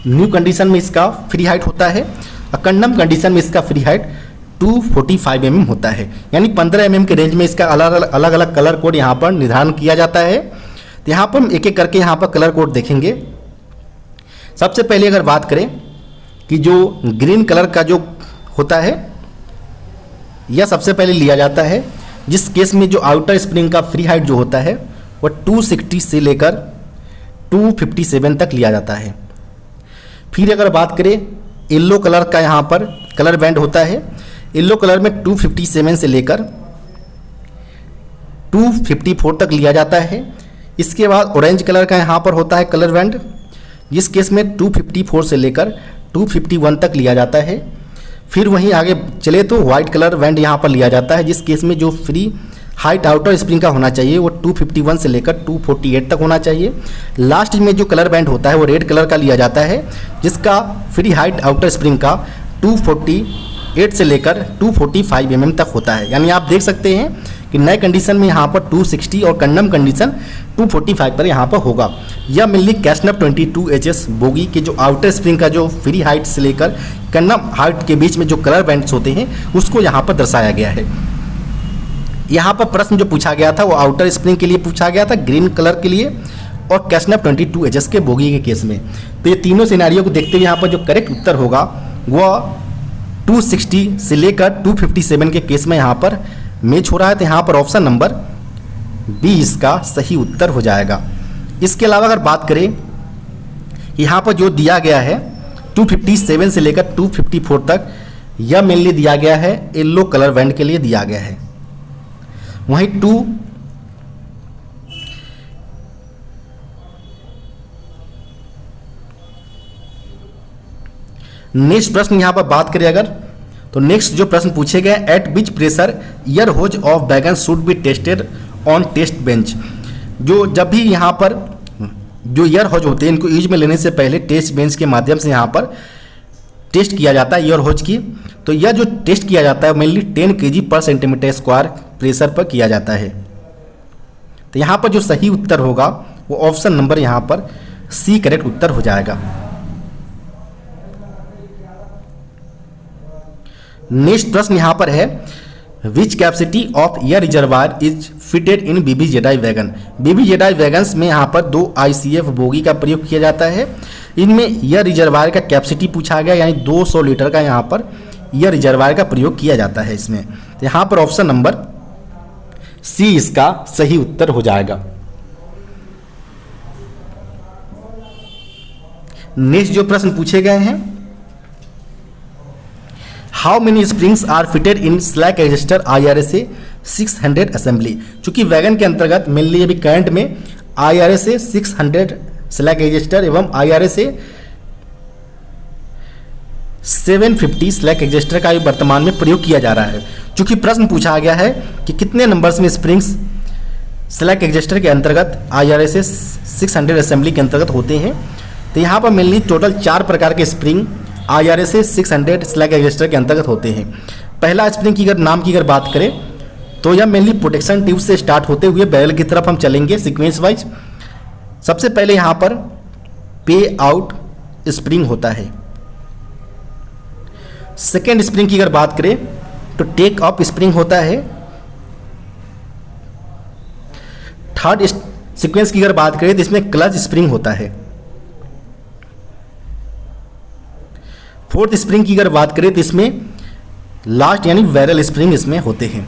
[SPEAKER 1] न्यू कंडीशन में इसका फ्री हाइट होता है और कंडम कंडीशन में इसका फ्री हाइट 245 mm होता है, यानी 15 mm के रेंज में इसका अलग अलग कलर कोड यहाँ पर निर्धारण किया जाता है। तो यहाँ पर हम एक एक करके यहाँ पर कलर कोड देखेंगे। सबसे पहले अगर बात करें कि जो ग्रीन कलर का जो होता है यह सबसे पहले लिया जाता है, जिस केस में जो आउटर स्प्रिंग का फ्री हाइट जो होता है वह 260 से लेकर 257 तक लिया जाता है। फिर अगर बात करें येलो कलर का यहाँ पर कलर बैंड होता है, येलो कलर में 257 से लेकर 254 तक लिया जाता है। इसके बाद ऑरेंज कलर का यहाँ पर होता है कलर बैंड, जिस केस में 254 से लेकर 251 तक लिया जाता है। फिर वहीं आगे चले तो वाइट कलर बैंड यहाँ पर लिया जाता है, जिस केस में जो फ्री हाइट आउटर स्प्रिंग का होना चाहिए वो 251 से लेकर 248 तक होना चाहिए। लास्ट में जो कलर बैंड होता है वो रेड कलर का लिया जाता है, जिसका फ्री हाइट आउटर स्प्रिंग का 248 से लेकर 245 mm तक होता है। यानी आप देख सकते हैं कि नए कंडीशन में यहाँ पर 260 और कंडम कंडीशन 245 पर यहाँ पर होगा। यह मेनली कैशनप 22 HS बोगी के जो आउटर स्प्रिंग का जो फ्री हाइट से लेकर कंडम हाइट के बीच में जो कलर बैंड्स होते हैं उसको यहाँ पर दर्शाया गया है। यहाँ पर प्रश्न जो पूछा गया था वो आउटर स्प्रिंग के लिए पूछा गया था, ग्रीन कलर के लिए और कैशनप 22 HS के बोगी के केस में। तो ये तीनों सिनेरियो को देखते हुए यहाँ पर जो करेक्ट उत्तर होगा वह 260 से लेकर 257 के केस में यहाँ पर मैच हो रहा है। तो यहाँ पर ऑप्शन नंबर बी इसका सही उत्तर हो जाएगा। इसके अलावा अगर बात करें यहाँ पर जो दिया गया है 257 से लेकर 254 तक, यह मेनली दिया गया है येलो कलर बैंड के लिए दिया गया है। वहीं नेक्स्ट प्रश्न यहाँ पर बात करें अगर तो नेक्स्ट जो प्रश्न पूछे गए, at which pressure air hose of wagon should be tested on test bench. जो जब भी यहाँ पर जो ईयर होज होते हैं इनको यूज में लेने से पहले टेस्ट बेंच के माध्यम से यहाँ पर टेस्ट किया जाता है ईयर होज की। तो यह जो टेस्ट किया जाता है mainly 10 kg per centimetre square pressure पर किया जाता है। तो यहाँ पर जो सही उत्तर होगा वो ऑप्शन नंबर यहाँ पर सी करेक्ट उत्तर हो जाएगा। नेक्स्ट प्रश्न यहाँ पर है, which capacity of air reservoir is fitted in BBZI wagon. BBZI wagons में यहाँ पर 2 ICF बोगी का प्रयोग किया जाता है। इनमें एयर रिजर्वायर का कैपेसिटी पूछा गया, यानी 200 लीटर का यहाँ पर एयर रिजर्वायर का प्रयोग किया जाता है इसमें। तो यहाँ पर ऑप्शन नंबर सी इसका सही उत्तर हो जाएगा। नेक्स्ट जो प्रश्न पूछे गए हैं, how many springs are fitted in slack adjuster IRSA 600 assembly. चूंकि वैगन के अंतर्गत मेनली अभी करंट में IRSA 600 स्लैक एडजस्टर एवं IRSA 750 स्लैक एडजस्टर का वर्तमान में प्रयोग किया जा रहा है। चूंकि प्रश्न पूछा गया है कि कितने नंबर्स में स्प्रिंग्स स्लैक एडजस्टर के अंतर्गत IRSA 600 असेंबली के अंतर्गत होते हैं, तो यहाँ पर मेनली टोटल 4 प्रकार के स्प्रिंग IRSA 600 स्लैक एडजस्टर के अंतर्गत होते हैं। पहला स्प्रिंग की अगर नाम की अगर बात करें तो यह मेनली प्रोटेक्शन ट्यूब से स्टार्ट होते हुए बैरल की तरफ हम चलेंगे सीक्वेंस वाइज। सबसे पहले यहाँ पर पे आउट स्प्रिंग होता है। सेकेंड स्प्रिंग की अगर बात करें तो टेक अप स्प्रिंग होता है। थर्ड सीक्वेंस की अगर बात करें तो इसमें क्लच स्प्रिंग होता है। फोर्थ स्प्रिंग की अगर बात करें तो इसमें लास्ट यानी बैरल स्प्रिंग इसमें होते हैं।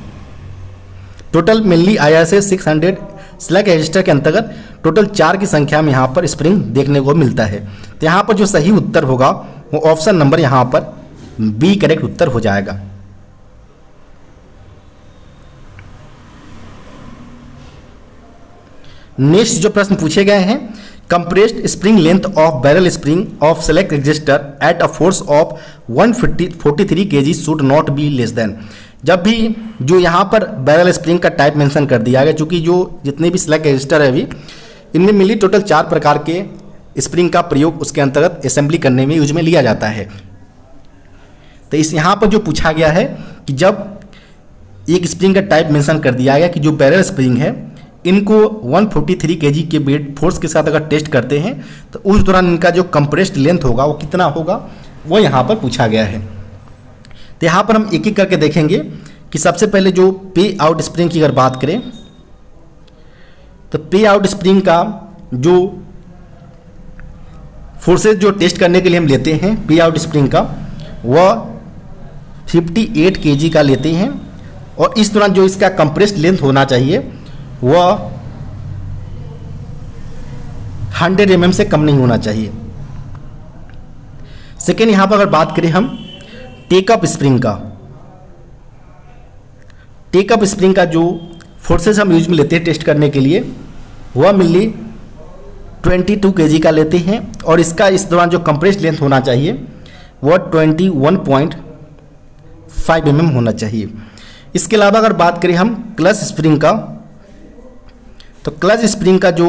[SPEAKER 1] Total mainly IRSA 600 slack adjuster के अंतर्गत टोटल 4 की संख्या में यहाँ पर स्प्रिंग देखने को मिलता है। तो यहाँ पर जो सही उत्तर होगा वो ऑप्शन नंबर यहाँ पर बी करेक्ट उत्तर हो जाएगा। नेक्स्ट जो प्रश्न पूछे गए हैं, compressed spring length of barrel spring of select adjuster at a force of 143 kg should not be less than. जब भी जो यहाँ पर बैरल स्प्रिंग का टाइप मेंशन कर दिया गया, चूंकि जो जितने भी सेलेक्ट एडजस्टर है अभी इनमें मिली टोटल 4 प्रकार के स्प्रिंग का प्रयोग उसके अंतर्गत असेंबली करने में यूज में लिया जाता है। तो इस यहाँ पर जो पूछा गया है कि जब एक स्प्रिंग का टाइप मेंशन कर दिया गया कि जो बैरल स्प्रिंग है इनको 143 kg के वेट फोर्स के साथ अगर टेस्ट करते हैं तो उस दौरान इनका जो कंप्रेस्ड लेंथ होगा वो कितना होगा वो यहाँ पर पूछा गया है। तो यहाँ पर हम एक एक करके देखेंगे कि सबसे पहले जो पे आउट स्प्रिंग की अगर बात करें तो पे आउट स्प्रिंग का जो फोर्सेज जो टेस्ट करने के लिए हम लेते हैं पे आउट स्प्रिंग का वह 58 kg का लेते हैं और इस दौरान जो इसका कंप्रेस्ड लेंथ होना चाहिए वह 100 mm से कम नहीं होना चाहिए। सेकेंड यहां पर अगर बात करें हम टेकअप स्प्रिंग का, टेकअप स्प्रिंग का जो फोर्सेस हम यूज में लेते हैं टेस्ट करने के लिए वह मिली 22 kg का लेते हैं और इसका इस दौरान जो कंप्रेस्ड लेंथ होना चाहिए वह 21.5 mm होना चाहिए। इसके अलावा अगर बात करें हम क्लच स्प्रिंग का, तो क्लच स्प्रिंग का जो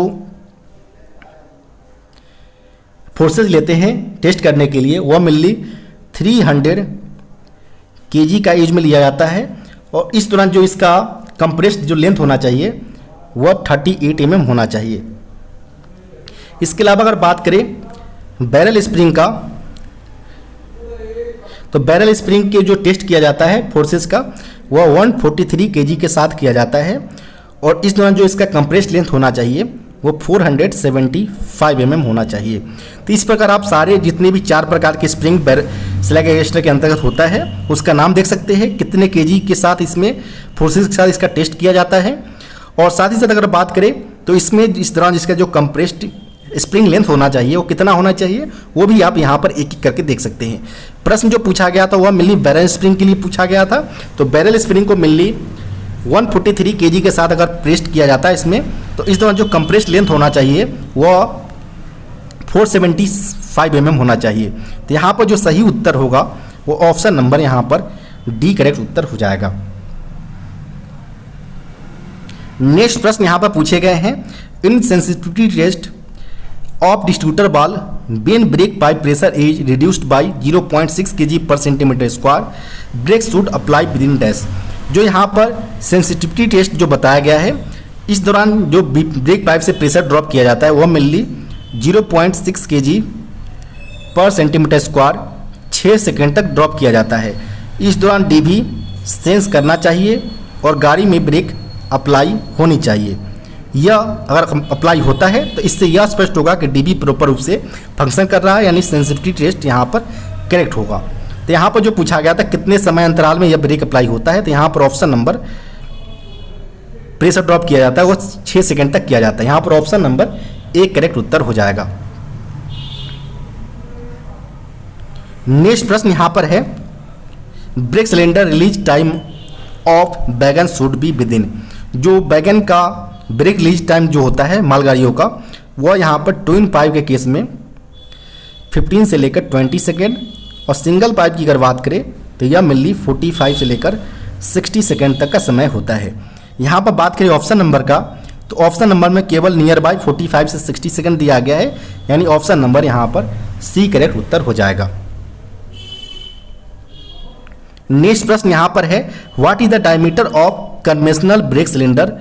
[SPEAKER 1] फोर्सेस लेते हैं टेस्ट करने के लिए वह मिली 300 kg का यूज में लिया जाता है और इस दौरान जो इसका कंप्रेस्ड जो लेंथ होना चाहिए वह 38 mm होना चाहिए। इसके अलावा अगर बात करें बैरल स्प्रिंग का, तो बैरल स्प्रिंग के जो टेस्ट किया जाता है फोर्सेस का वह 143 kg के साथ किया जाता है और इस दौरान जो इसका कंप्रेस्ड लेंथ होना चाहिए वो 475 mm होना चाहिए। तो इस प्रकार आप सारे जितने भी 4 प्रकार के स्प्रिंग स्लैग एडजस्टर के अंतर्गत होता है उसका नाम देख सकते हैं, कितने केजी के साथ इसमें फोर्सेस के साथ इसका टेस्ट किया जाता है। और साथ ही साथ अगर बात करें तो इसमें इस दौरान जिसका जो कंप्रेस्ड स्प्रिंग लेंथ होना चाहिए वो कितना होना चाहिए वो भी आप यहाँ पर एक एक करके देख सकते हैं। प्रश्न जो पूछा गया था वह मेनली बैरल स्प्रिंग के लिए पूछा गया था, तो बैरल स्प्रिंग को मेनली 143 kg के साथ अगर प्रेस्ड किया जाता है इसमें तो इस दौरान जो कंप्रेस्ड लेंथ होना चाहिए वह 475 mm होना चाहिए। तो यहाँ पर जो सही उत्तर होगा वो ऑप्शन नंबर यहाँ पर डी करेक्ट उत्तर हो जाएगा। नेक्स्ट प्रश्न यहाँ पर पूछे गए हैं, in sensitivity test of distributor ball when brake pipe pressure is reduced by 0.6 kg per centimetre square, brake should apply within dash. जो यहाँ पर सेंसिटिविटी टेस्ट जो बताया गया है, इस दौरान जो ब्रेक पाइप से प्रेशर ड्रॉप किया जाता है वह mainly 0.6 kg per centimetre square 6 second तक ड्रॉप किया जाता है। इस दौरान डीबी सेंस करना चाहिए और गाड़ी में ब्रेक अप्लाई होनी चाहिए। यह अगर अप्लाई होता है तो इससे यह स्पष्ट होगा कि डीबी प्रॉपर रूप से फंक्शन कर रहा है, यानी सेंसिटिविटी टेस्ट यहाँ पर करेक्ट होगा। तो यहाँ पर जो पूछा गया था कितने समय अंतराल में यह ब्रेक अप्लाई होता है, तो यहाँ पर ऑप्शन नंबर प्रेशर ड्रॉप किया जाता है वो 6 सेकेंड तक किया जाता है। यहाँ पर ऑप्शन नंबर ए करेक्ट उत्तर हो जाएगा। नेक्स्ट प्रश्न यहाँ पर है, brake cylinder release time of wagon should be with in. जो वैगन का ब्रेक रिलीज टाइम जो होता है मालगाड़ियों का, वह यहाँ पर ट्विन पाइप के केस में 15 से लेकर 20 सेकेंड, और सिंगल पाइप की अगर बात करें तो यह मेनली 45 से लेकर 60 सेकेंड तक का समय होता है। यहाँ पर बात करें ऑप्शन नंबर का, तो ऑप्शन नंबर में केवल नियर बाय 45 से 60 सेकेंड दिया गया है, यानी ऑप्शन नंबर यहाँ पर सी करेक्ट उत्तर हो जाएगा। नेक्स्ट प्रश्न यहाँ पर है, what is the diameter of conventional brake cylinder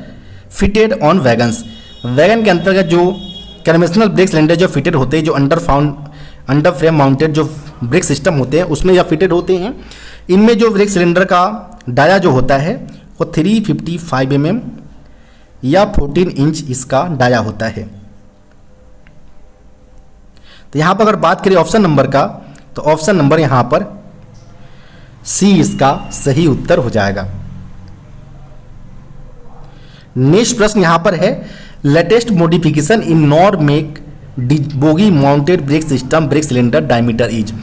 [SPEAKER 1] fitted on wagons. Wagon के अंतर्गत जो कन्वेंशनल ब्रेक सिलेंडर जो फिटेड होते हैं, जो अंडर फ्रेम माउंटेड जो ब्रेक सिस्टम होते हैं उसमें यह फिटेड होते हैं, इनमें जो ब्रेक सिलेंडर का डाया जो होता है वो 355 mm या 14 इंच इसका डाया होता है। तो यहाँ पर अगर बात करें ऑप्शन नंबर का, तो ऑप्शन नंबर यहाँ पर सी इसका सही उत्तर हो जाएगा। नेक्स्ट प्रश्न यहां पर है, latest modification in nor make bogie mounted brake system brake cylinder diameter is.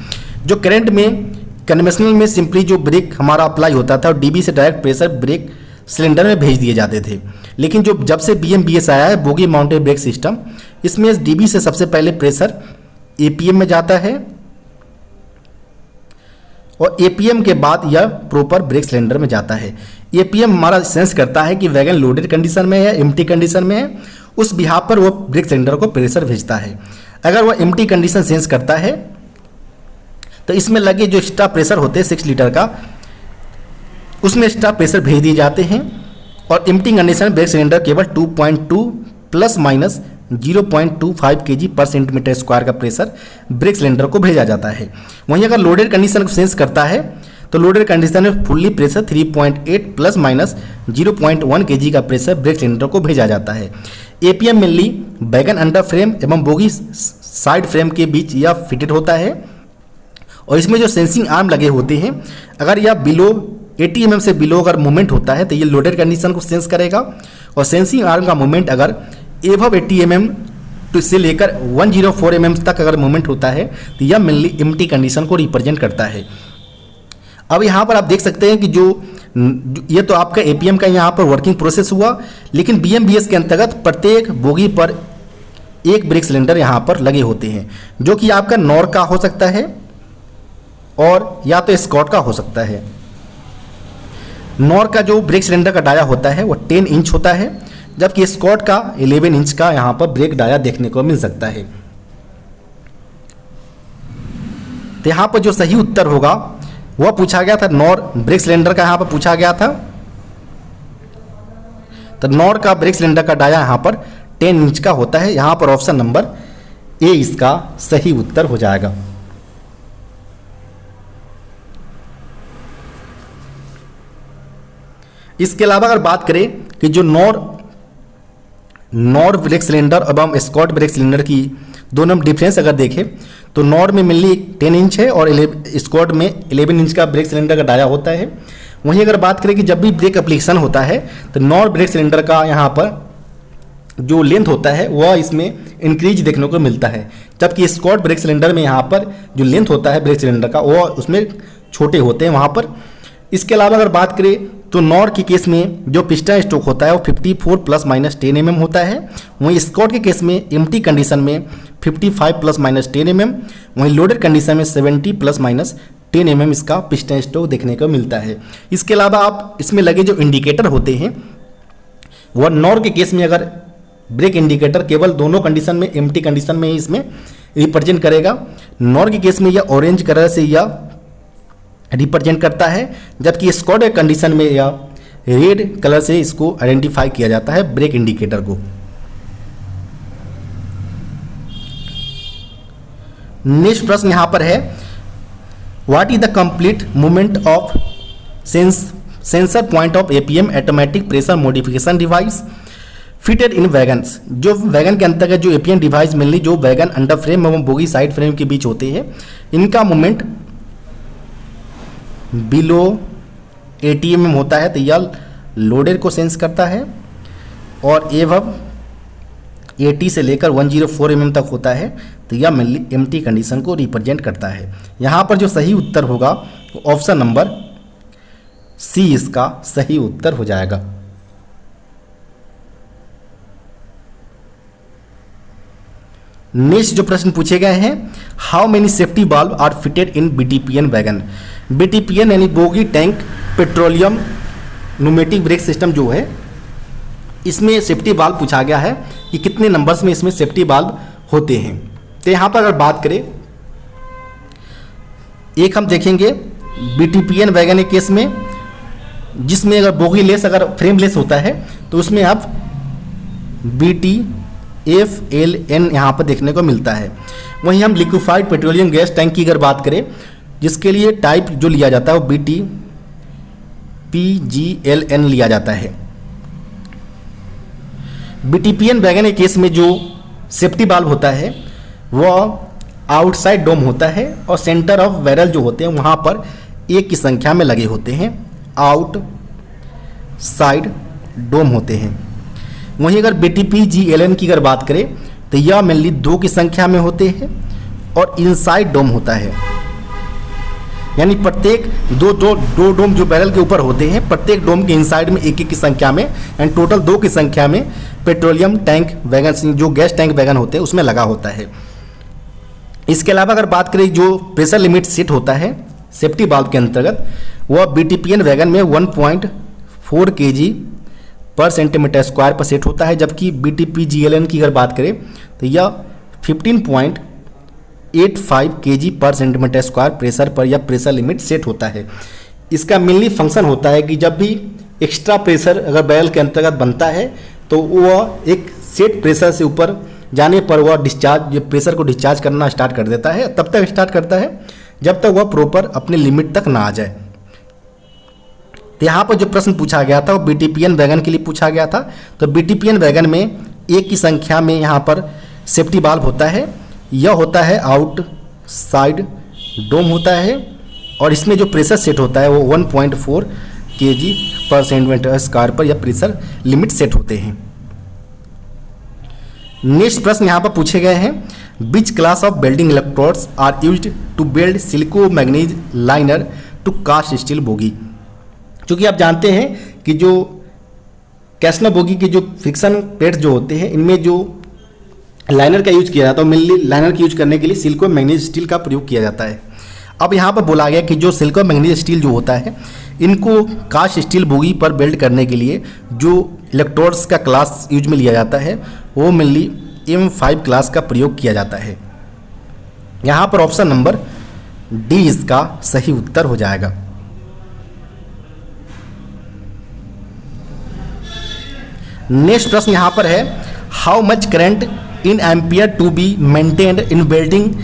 [SPEAKER 1] जो करंट में कन्वेंशनल में सिंपली जो ब्रेक हमारा अप्लाई होता था और डीबी से डायरेक्ट प्रेशर ब्रेक सिलेंडर में भेज दिए जाते थे, लेकिन जो जब से BMBS आया है बोगी माउंटेड ब्रेक सिस्टम, इसमें डीबी से सबसे पहले प्रेशर APM में जाता है और APM के बाद यह प्रॉपर ब्रेक सिलेंडर में जाता है। APM हमारा सेंस करता है कि वैगन लोडेड कंडीशन में है, एम्प्टी कंडीशन में है, उस बिहाफ पर वो ब्रेक सिलेंडर को प्रेशर भेजता है। अगर वह एम्प्टी कंडीशन सेंस करता है तो इसमें लगे जो एक्स्ट्रा प्रेशर होते हैं 6 लीटर का, उसमें एक्स्ट्रा प्रेशर भेज दिए जाते हैं और एम्प्टी कंडीशन में ब्रेक सिलेंडर केवल 2.2 plus minus 0.25 kg per centimetre square का प्रेशर ब्रेक सिलेंडर को भेजा जाता है। वहीं अगर लोडेड कंडीशन को सेंस करता है तो लोडेड कंडीशन में fully pressure 3.8 plus minus 0.1 kg का प्रेशर ब्रेक सिलेंडर को भेजा जाता है। APM mainly wagon under frame एवं बोगी साइड फ्रेम के बीच यह फिटेड होता है और इसमें जो सेंसिंग आर्म लगे होते हैं, अगर यह बिलो 80 mm से बिलो अगर मूवमेंट होता है तो ये लोडेड कंडीशन को सेंस करेगा और सेंसिंग आर्म का मूवमेंट अगर एबव 80 mm से लेकर 104 mm तक अगर मूवमेंट होता है तो यह मेनली एम्प्टी कंडीशन को रिप्रेजेंट करता है। अब यहाँ पर आप देख सकते हैं कि जो ये तो आपका APM का यहाँ पर वर्किंग प्रोसेस हुआ, लेकिन BMBS के अंतर्गत प्रत्येक बोगी पर एक ब्रेक सिलेंडर यहाँ पर लगे होते हैं, जो कि आपका नॉर का हो सकता है और या तो स्कॉट का हो सकता है। नॉर का जो ब्रेक सिलेंडर का डाया होता है वो 10 इंच होता है, जबकि स्कॉट का 11 इंच का यहाँ पर ब्रेक डाया देखने को मिल सकता है। तो यहाँ पर जो सही उत्तर होगा वह पूछा गया था नॉर ब्रेक सिलेंडर का, यहाँ पर पूछा गया था। तो नॉर का ब्रेक सिलेंडर का डाया यहाँ पर 10 इंच का होता है। यहाँ पर ऑप्शन नंबर ए इसका सही उत्तर हो जाएगा। इसके अलावा अगर बात करें कि जो नॉर ब्रेक सिलेंडर एवं स्कॉट ब्रेक सिलेंडर की दोनों में डिफरेंस अगर देखें तो नॉर में मेनली 10 इंच है और स्कॉट में 11 इंच का ब्रेक सिलेंडर का डाया होता है। वहीं अगर बात करें कि जब भी ब्रेक एप्लीकेशन होता है तो नॉर ब्रेक सिलेंडर का यहाँ पर जो लेंथ होता है वह इसमें इंक्रीज देखने को मिलता है, जबकि स्कॉट ब्रेक सिलेंडर में यहाँ पर जो लेंथ होता है ब्रेक सिलेंडर का वो उसमें छोटे होते हैं वहाँ पर। इसके अलावा अगर बात करें तो नॉर के केस में जो पिस्टन स्ट्रोक होता है वो 54 प्लस माइनस 10 mm होता है। वहीं स्कॉट के केस में एम्प्टी कंडीशन में 55 प्लस माइनस 10 mm, वहीं लोडेड कंडीशन में 70 प्लस माइनस 10 mm इसका पिस्टन स्ट्रोक देखने को मिलता है। इसके अलावा आप इसमें लगे जो इंडिकेटर होते हैं वह नॉर के केस में अगर ब्रेक इंडिकेटर केवल दोनों कंडीशन में एम्प्टी कंडीशन में ही इसमें रिप्रेजेंट करेगा। नॉर के केस में यह ऑरेंज कलर से यह रिप्रेजेंट करता है, जबकि स्क्वाड कंडीशन में यह रेड कलर से इसको आइडेंटिफाई किया जाता है ब्रेक इंडिकेटर को। नेक्स्ट प्रश्न यहां पर है, what is the complete movement of sensor point of APM automatic pressure modification device fitted in wagons. जो वैगन के अंतर्गत जो एपीएम डिवाइस मिलनी जो वैगन अंडर फ्रेम एवं बोगी साइड फ्रेम के बीच होते हैं, इनका मूवमेंट बिलो 80 mm होता है, तो यह लोडेड को सेंस करता है, और एवं 80 से लेकर 104 mm तक होता है, तो यह मेनली एम्प्टी कंडीशन को रिप्रेजेंट करता है। यहाँ पर जो सही उत्तर होगा वो ऑप्शन नंबर सी इसका सही उत्तर हो जाएगा। नेक्स्ट जो प्रश्न पूछे गए हैं, how many safety valve are fitted in BTPN wagon. BTPN यानी bogie tank petroleum pneumatic brake system जो है, इसमें सेफ्टी वाल्व पूछा गया है कि कितने नंबर्स में इसमें सेफ्टी वाल्व होते हैं। तो यहाँ पर अगर बात करें, एक हम देखेंगे बीटीपीएन वैगन के केस में, जिसमें अगर बोगी लेस अगर फ्रेम लेस होता है तो उसमें आप BTFLN यहाँ पर देखने को मिलता है। वहीं हम लिक्विफाइड पेट्रोलियम गैस टैंक की अगर बात करें, जिसके लिए टाइप जो लिया जाता है वो BTPGLN लिया जाता है। बीटीपीएन वैगन के केस में जो सेफ्टी वाल्व होता है वह आउटसाइड डोम होता है, और सेंटर ऑफ बैरल जो होते हैं वहाँ पर एक की संख्या में लगे होते हैं, आउटसाइड डोम होते हैं। वहीं अगर BTPGLN की अगर बात करें तो यह मेनली 2 की संख्या में होते हैं और इनसाइड डोम होता है, यानी प्रत्येक दो डोम जो बैरल के ऊपर होते हैं, प्रत्येक डोम के इनसाइड में एक की संख्या में एंड टोटल 2 की संख्या में पेट्रोलियम टैंक वैगन जो गैस टैंक वैगन होते हैं उसमें लगा होता है। इसके अलावा अगर बात करें जो प्रेशर लिमिट सेट होता है सेफ्टी वाल्व के अंतर्गत, वह बीटीपीएन वैगन में 1.4 kg पर सेंटीमीटर स्क्वायर पर सेट होता है, जबकि BTPGLN की अगर बात करें तो यह 15.85 kg per centimetre square pressure पर यह प्रेशर लिमिट सेट होता है। इसका मेनली फंक्शन होता है कि जब भी एक्स्ट्रा प्रेशर अगर बैरल के अंतर्गत बनता है तो वह एक सेट प्रेशर से ऊपर जाने पर वह डिस्चार्ज प्रेशर को डिस्चार्ज करना स्टार्ट कर देता है। तब तक स्टार्ट करता है जब तक वह प्रॉपर अपने लिमिट तक ना आ जाए। तो यहाँ पर जो प्रश्न पूछा गया था वो बीटीपीएन वैगन के लिए पूछा गया था। तो बीटीपीएन वैगन में 1 की संख्या में यहाँ पर सेफ्टी वाल्व होता है, यह होता है आउटसाइड डोम होता है, और इसमें जो प्रेशर सेट होता है वो 1.4 kg पर सेंटीमीटर स्क्वायर पर यह प्रेशर लिमिट सेट होते हैं। नेक्स्ट प्रश्न यहाँ पर पूछे गए हैं, which class of welding electrodes are used to build silico manganese liner to cast steel bogie. क्योंकि आप जानते हैं कि जो कैस्टनर बोगी के जो फ्रिक्शन प्लेट्स जो होते हैं इनमें जो लाइनर का यूज किया जाता है, मेनली लाइनर का यूज करने के लिए सिलिको मैग्नीज स्टील का प्रयोग किया जाता है। अब यहाँ पर बोला गया कि जो सिलिको मैग्नीज स्टील जो होता है इनको कास्ट स्टील बोगी पर बिल्ड करने के लिए जो इलेक्ट्रोड्स का क्लास यूज में लिया जाता है वो मेनली M5 क्लास का प्रयोग किया जाता है। यहाँ पर ऑप्शन नंबर डी इसका सही उत्तर हो जाएगा। नेक्स्ट प्रश्न यहाँ पर है, how much current in ampere to be maintained in welding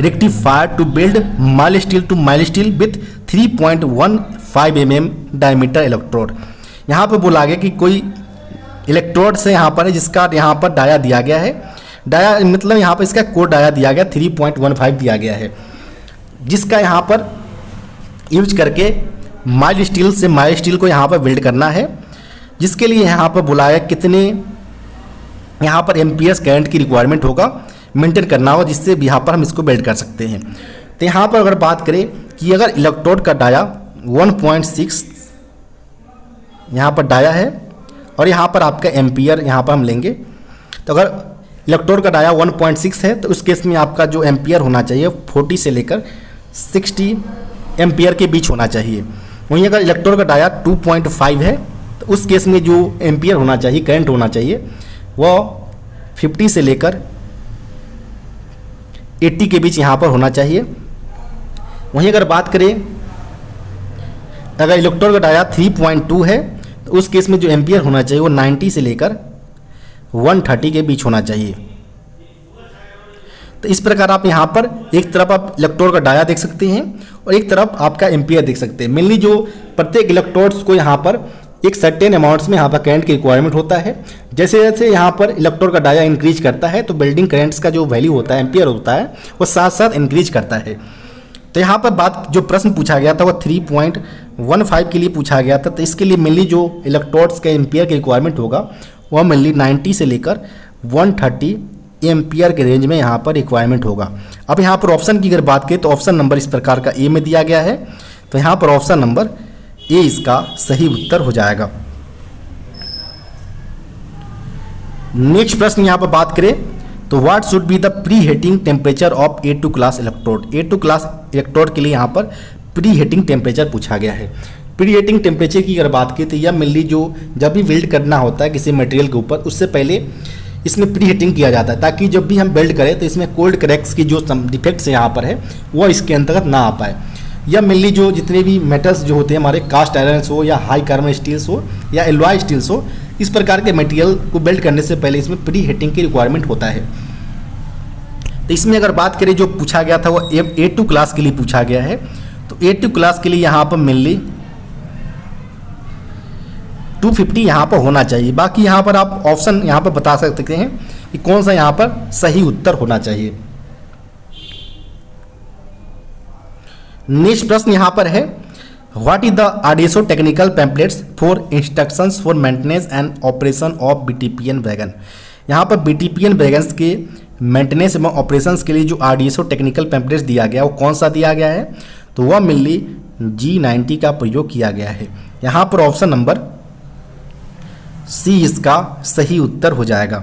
[SPEAKER 1] rectifier to build mild steel to mild steel with 3.15 mm diameter electrode. यहाँ पर बोला गया कि कोई इलेक्ट्रोड से यहाँ पर है जिसका यहाँ पर डाया दिया गया है, डाया मतलब यहाँ पर इसका कोड डाया दिया गया 3.15 दिया गया है, जिसका यहाँ पर यूज करके माइल्ड स्टील से माइल्ड स्टील को यहाँ पर बिल्ड करना है, जिसके लिए यहाँ पर बुलाया कितने यहाँ पर एम्पियर्स करंट की रिक्वायरमेंट होगा मेंटेन करना होगा, जिससे यहाँ पर हम इसको बिल्ड कर सकते हैं। तो यहाँ पर अगर बात करें कि अगर इलेक्ट्रोड का डाया 1.6 यहाँ पर डाया है और यहाँ पर आपका एम्पियर यहाँ पर हम लेंगे, तो अगर इलेक्ट्रोड का डाया 1.6 है तो उस केस में आपका जो एम्पियर होना चाहिए 40 से लेकर 60 एम्पियर के बीच होना चाहिए। वहीं अगर इलेक्ट्रोड का डाया 2.5 है तो उस केस में जो एम्पियर होना चाहिए, करंट होना चाहिए, वह 50 से लेकर 80 के बीच यहाँ पर होना चाहिए। वहीं अगर बात करें अगर इलेक्ट्रोड का डाया 3.2 है तो उस केस में जो एम्पियर होना चाहिए वो 90 से लेकर 130 के बीच होना चाहिए। तो इस प्रकार आप यहाँ पर एक तरफ आप इलेक्ट्रोड का डाया देख सकते हैं और एक तरफ आपका एम्पियर देख सकते हैं। मेनली जो प्रत्येक इलेक्ट्रोड्स को यहाँ पर एक सर्टेन अमाउंट्स में यहाँ पर करंट की रिक्वायरमेंट होता है। जैसे जैसे यहाँ पर इलेक्ट्रोड का डाया इंक्रीज करता है तो बिल्डिंग करंट्स का जो वैल्यू होता है, एम्पियर होता है, वो साथ साथ इंक्रीज करता है। तो यहाँ पर बात जो प्रश्न पूछा गया था वो 3.15 के लिए पूछा गया था। तो इसके लिए मेनली जो इलेक्ट्रोड्स के एम्पियर की रिक्वायरमेंट होगा वह मेनली 90 से लेकर 130 एम्पियर के रेंज में यहाँ पर रिक्वायरमेंट होगा। अब यहाँ पर ऑप्शन की अगर बात करें तो ऑप्शन नंबर इस प्रकार का ए में दिया गया है। तो यहाँ पर ऑप्शन नंबर ए इसका सही उत्तर हो जाएगा। नेक्स्ट प्रश्न यहाँ पर बात करें तो what should be the pre heating temperature of A2 class electrode. A2 class electrode के लिए यहाँ पर प्री हीटिंग टेम्परेचर पूछा गया है। प्री हीटिंग टेम्परेचर की अगर बात करें तो यह मेनली जो जब भी वेल्ड करना होता है किसी मटेरियल के ऊपर उससे पहले इसमें प्री हीटिंग किया जाता है ताकि जब भी हम वेल्ड करें तो इसमें कोल्ड क्रैक्स की जो डिफेक्ट्स यहाँ पर है वो इसके अंतर्गत ना आ पाए। या मेनली जो जितने भी मेटल्स जो होते हैं हमारे कास्ट आयरन्स हो या हाई कार्बन स्टील्स हो या एलॉय स्टील्स हो, इस प्रकार के मटेरियल को वेल्ड करने से पहले इसमें प्री हीटिंग की रिक्वायरमेंट होता है। तो इसमें अगर बात करें जो पूछा गया था वो A2 क्लास के लिए पूछा गया है। तो A2 क्लास के लिए यहाँ पर मेनली 250 यहाँ पर होना चाहिए। बाकी यहाँ पर आप ऑप्शन यहाँ पर बता सकते हैं कि कौन सा यहाँ पर सही उत्तर होना चाहिए। नेक्स्ट प्रश्न यहाँ पर है what is the RDSO technical pamphlets for instructions for maintenance and operation of BTPN wagon. यहाँ पर बीटीपीएन वैगन्स के मेंटेनेंस एवं ऑपरेशंस के लिए जो आरडीएसओ टेक्निकल पैम्पलेट्स दिया गया वो कौन सा दिया गया है, तो वह मेनली G90 का प्रयोग किया गया है। यहाँ पर ऑप्शन नंबर सी इसका सही उत्तर हो जाएगा।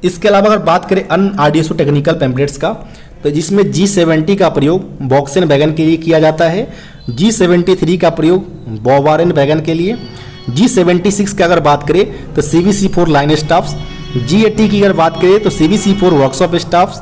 [SPEAKER 1] इसके अलावा अगर बात करें अन्य आरडीएसओ टेक्निकल पैम्पलेट्स का तो जिसमें G70 का प्रयोग बॉक्सेन वैगन के लिए किया जाता है, G73 का प्रयोग बॉवारेन वैगन के लिए, G76 की अगर बात करें तो CVC4 लाइन स्टाफ्स, G80 की अगर बात करें तो CVC4 वर्कशॉप स्टाफ्स,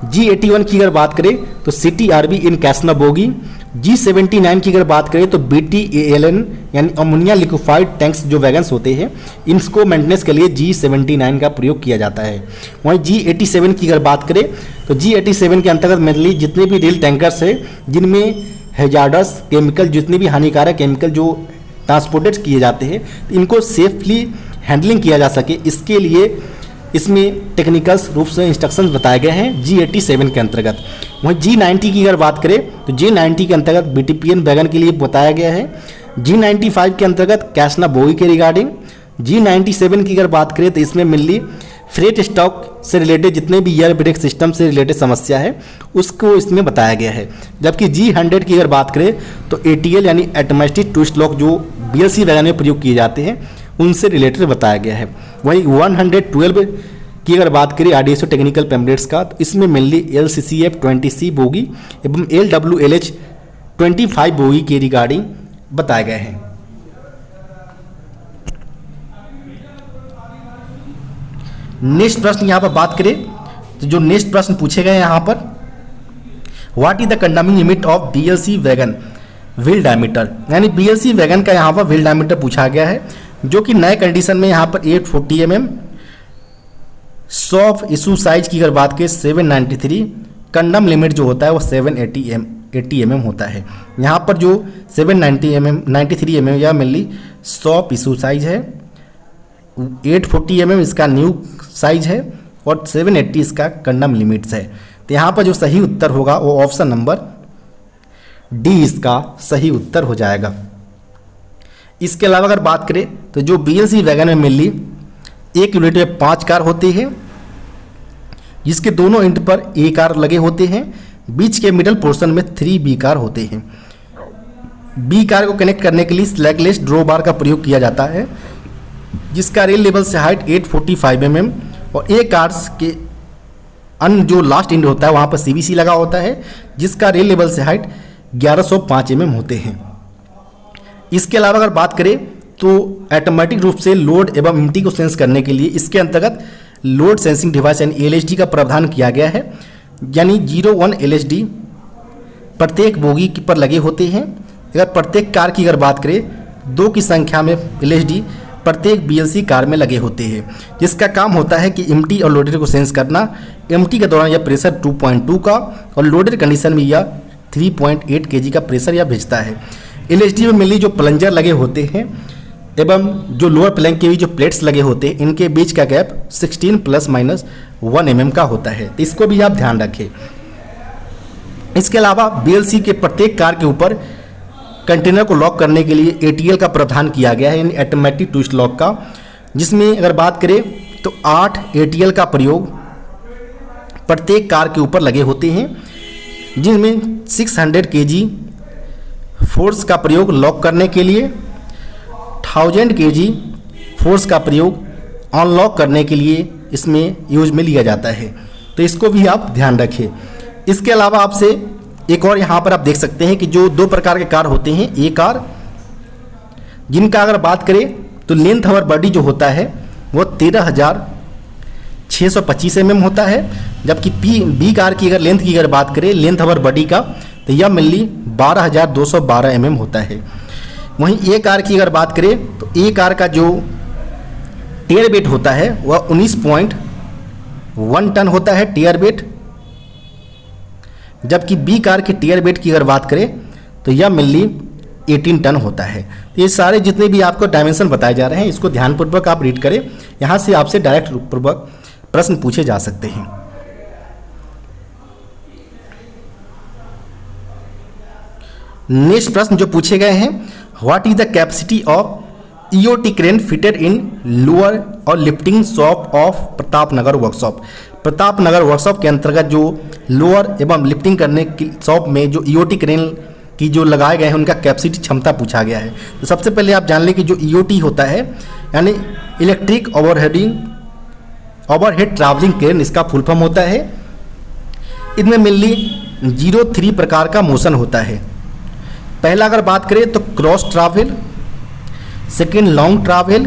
[SPEAKER 1] G81 की अगर बात करें तो CTRB इन कैसना बोगी, G79 की अगर बात करें तो BTALN यानी अमोनिया लिक्विफाइड टैंक्स जो वैगन्स होते हैं इनको मेंटेनेंस के लिए G79 का प्रयोग किया जाता है। वहीं G87 की अगर बात करें तो G87 के अंतर्गत मेनली जितने भी रेल टैंकर्स हैं जिनमें हैजार्डस केमिकल, जितने भी हानिकारक केमिकल जो ट्रांसपोर्टेड किए जाते हैं इनको सेफली हैंडलिंग किया जा सके, इसके लिए इसमें टेक्निकल्स रूप से इंस्ट्रक्शंस बताए गए हैं G87 के अंतर्गत। वहीं G90 की अगर बात करें तो G90 के अंतर्गत बीटीपीएन वैगन के लिए बताया गया है। G95 के अंतर्गत कैसना बोगी के रिगार्डिंग, G97 की अगर बात करें तो इसमें मेनली फ्रेट स्टॉक से रिलेटेड जितने भी एयर ब्रेक सिस्टम से रिलेटेड समस्या है उसको इसमें बताया गया है। जबकि G100 की अगर बात करें तो ATL यानी ऑटोमेटिक ट्विस्ट लॉक जो BLC वैगन में प्रयोग किए जाते हैं उनसे रिलेटेड बताया गया है। वहीं 112 की अगर बात करें आरडीएसओ टेक्निकल पैम्पलेट्स का तो इसमें मेनली LCCF 20C बोगी एवं LWLH 25 बोगी के रिगार्डिंग बताए गए हैं। नेक्स्ट प्रश्न यहाँ पर बात करें तो जो नेक्स्ट प्रश्न पूछे गए यहाँ पर what is the condemning limit of BLC wagon wheel diameter, यानी BLC वैगन का यहाँ पर व्हील डायमीटर पूछा गया है जो कि नए कंडीशन में यहाँ पर 840 mm, सॉफ्ट इशू साइज की अगर बात करें 793, कंडम लिमिट जो होता है वो 780 mm होता है। यहाँ पर जो 793 mm या मेनली सॉफ्ट इशू साइज है, 840 mm इसका न्यू साइज है और 780 इसका कंडम लिमिट्स है। तो यहाँ पर जो सही उत्तर होगा वो ऑप्शन नंबर डी इसका सही उत्तर हो जाएगा। इसके अलावा अगर बात करें तो जो BLC वैगन में मेनली एक यूनिट में 5 कार होते हैं जिसके दोनों एंड पर A कार लगे होते हैं, बीच के मिडल पोर्शन में 3 B कार होते हैं। B कार को कनेक्ट करने के लिए स्लैगलेस ड्रॉ बार का प्रयोग किया जाता है जिसका रेल लेवल से हाइट 845 mm और A कार्स के अन्य जो लास्ट एंड होता है वहाँ पर CVC लगा होता है जिसका रेल लेवल से हाइट 1105 mm होते हैं। इसके अलावा अगर बात करें तो ऑटोमेटिक रूप से लोड एवं एम्प्टी को सेंस करने के लिए इसके अंतर्गत लोड सेंसिंग डिवाइस यानी LSD का प्रावधान किया गया है, यानी 01 LSD प्रत्येक बोगी पर लगे होते हैं। अगर प्रत्येक कार की अगर बात करें 2 की संख्या में LSD प्रत्येक BLC कार में लगे होते हैं, जिसका काम होता है कि एम्प्टी और लोडेड को सेंस करना। एम्प्टी के दौरान यह प्रेशर 2.2 का और लोडेड कंडीशन में यह 3.8 kg का प्रेशर यह भेजता है। LSD में मिली जो प्लंजर लगे होते हैं एवं जो लोअर प्लैंक के भी जो प्लेट्स लगे होते हैं, इनके बीच का गैप 16 ± 1 mm का होता है, तो इसको भी आप ध्यान रखें। इसके अलावा BLC के प्रत्येक कार के ऊपर कंटेनर को लॉक करने के लिए ATL का प्रावधान किया गया है, यानी ऑटोमेटिक ट्विस्ट लॉक का, जिसमें अगर बात करें तो 8 ATL का प्रयोग प्रत्येक कार के ऊपर लगे होते हैं, जिनमें 600 kg फोर्स का प्रयोग लॉक करने के लिए, 1000 kg फोर्स का प्रयोग अनलॉक करने के लिए इसमें यूज में लिया जाता है, तो इसको भी आप ध्यान रखें। इसके अलावा आपसे एक और यहाँ पर आप देख सकते हैं कि जो 2 प्रकार के कार होते हैं, ए कार जिनका अगर बात करें तो लेंथ अवर बॉडी जो होता है वो 13,625 mm होता है, जबकि बी कार की अगर लेंथ की अगर बात करें लेंथ अवर बॉडी का तो यह मेनली 12,212 mm होता है। वहीं ए कार की अगर बात करें तो ए कार का जो टेयर वेट होता है वह 19.1 टन होता है टेयर वेट, जबकि बी कार के टेयर वेट की अगर बात करें तो यह मेनली 18 टन होता है। तो ये सारे जितने भी आपको डायमेंशन बताए जा रहे हैं इसको ध्यानपूर्वक आप रीड करें, यहाँ से आपसे डायरेक्ट पूर्वक प्रश्न पूछे जा सकते हैं। नेक्स्ट प्रश्न जो पूछे गए हैं, what is the capacity of EOT crane fitted in lower और lifting shop of Pratapnagar workshop. Pratapnagar workshop के अंतर्गत जो लोअर एवं लिफ्टिंग करने की शॉप में जो EOT क्रेन की जो लगाए गए हैं उनका कैपेसिटी क्षमता पूछा गया है। तो सबसे पहले आप जान लें कि जो EOT होता है यानी इलेक्ट्रिक ओवरहेड ट्रैवलिंग क्रेन, इसका फुल फॉर्म होता है। इनमें मेनली 03 प्रकार का मोशन होता है। पहला अगर बात करें तो cross travel, second long travel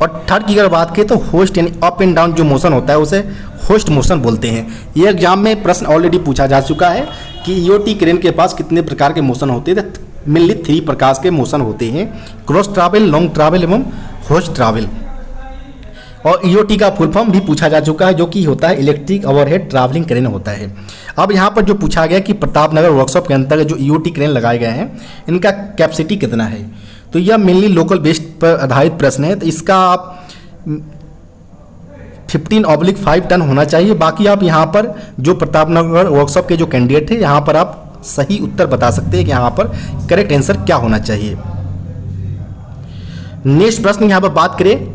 [SPEAKER 1] और थर्ड की अगर बात करें तो होस्ट यानी अप एंड डाउन जो मोशन होता है उसे होस्ट मोशन बोलते हैं। ये एग्जाम में प्रश्न ऑलरेडी पूछा जा चुका है कि EOT क्रेन के पास कितने प्रकार के मोशन होते हैं। मेनली 3 प्रकार के मोशन होते हैं, क्रॉस ट्रैवल, लॉन्ग ट्रैवल एवं होस्ट ट्रैवल। और EOT का फुल फॉर्म भी पूछा जा चुका है जो कि होता है इलेक्ट्रिक ओवरहेड ट्रैवलिंग क्रेन होता है। अब यहाँ पर जो पूछा गया कि प्रतापनगर वर्कशॉप के अंतर्गत जो EOT क्रेन लगाए गए हैं इनका कैपेसिटी कितना है, तो यह मेनली लोकल बेस्ड पर आधारित प्रश्न है। तो इसका आप 15/5 टन होना चाहिए। बाकी आप यहाँ पर जो प्रतापनगर वर्कशॉप के जो कैंडिडेट है यहाँ पर आप सही उत्तर बता सकते हैं कि यहाँ पर करेक्ट आंसर क्या होना चाहिए। नेक्स्ट प्रश्न यहाँ पर बात करें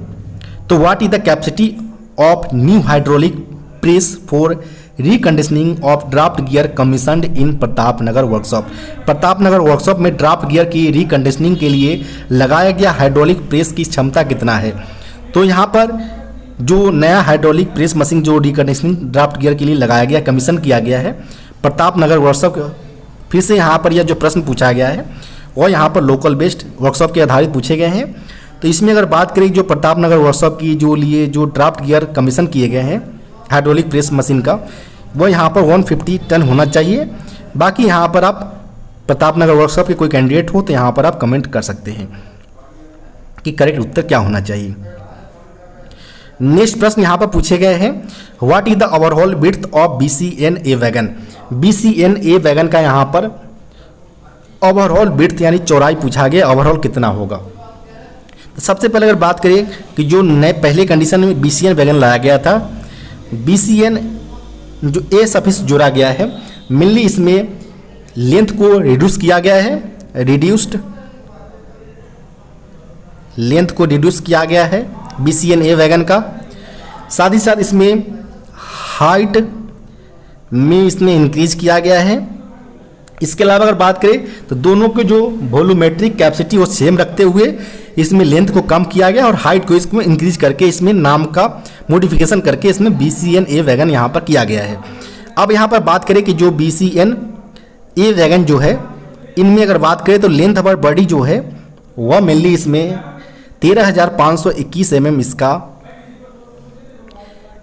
[SPEAKER 1] तो what is the capacity of new hydraulic press for reconditioning of draft gear commissioned in Pratapnagar workshop. Pratapnagar workshop में ड्राफ्ट गियर की रिकंडीशनिंग के लिए लगाया गया हाइड्रोलिक प्रेस की क्षमता कितना है। तो यहाँ पर जो नया हाइड्रोलिक प्रेस मशीन जो रिकंडीशनिंग ड्राफ्ट गियर के लिए लगाया गया, कमीशन किया गया है प्रतापनगर वर्कशॉप, फिर से यहाँ पर यह जो प्रश्न पूछा गया है वह यहाँ पर लोकल बेस्ड वर्कशॉप के आधारित पूछे गए हैं। तो इसमें अगर बात करें जो प्रतापनगर वर्कशॉप की जो लिए जो ड्राफ्ट गियर कमीशन किए गए हैं हाइड्रोलिक प्रेस मशीन का, वो यहाँ पर 150 टन होना चाहिए। बाकी यहाँ पर आप प्रतापनगर वर्कशॉप के कोई कैंडिडेट हो तो यहाँ पर आप कमेंट कर सकते हैं कि करेक्ट उत्तर क्या होना चाहिए। नेक्स्ट प्रश्न यहाँ पर पूछे गए हैं, what is the overall width of BCNA wagon. BCNA wagon का यहाँ पर ओवरऑल विड्थ यानी चौड़ाई पूछा गया, ओवरऑल कितना होगा। तो सबसे पहले अगर बात करें कि जो नए पहले कंडीशन में BCN वैगन लाया गया था, BCN जो ए सफिक्स जोड़ा गया है, मेनली इसमें लेंथ को रिड्यूस किया गया है, लेंथ को रिड्यूस किया गया है BCNA वैगन का। साथ ही साथ इसमें हाइट में इसमें इंक्रीज किया गया है। इसके अलावा अगर बात करें तो दोनों के जो वॉल्यूमेट्रिक कैपेसिटी वो सेम रखते हुए इसमें लेंथ को कम किया गया और हाइट को इसमें इंक्रीज करके इसमें नाम का मॉडिफिकेशन करके इसमें BCNA वैगन यहाँ पर किया गया है। अब यहाँ पर बात करें कि जो BCNA वैगन जो है इनमें अगर बात करें तो लेंथ अवर बॉडी जो है वह मेनली इसमें 13,521 mm इसका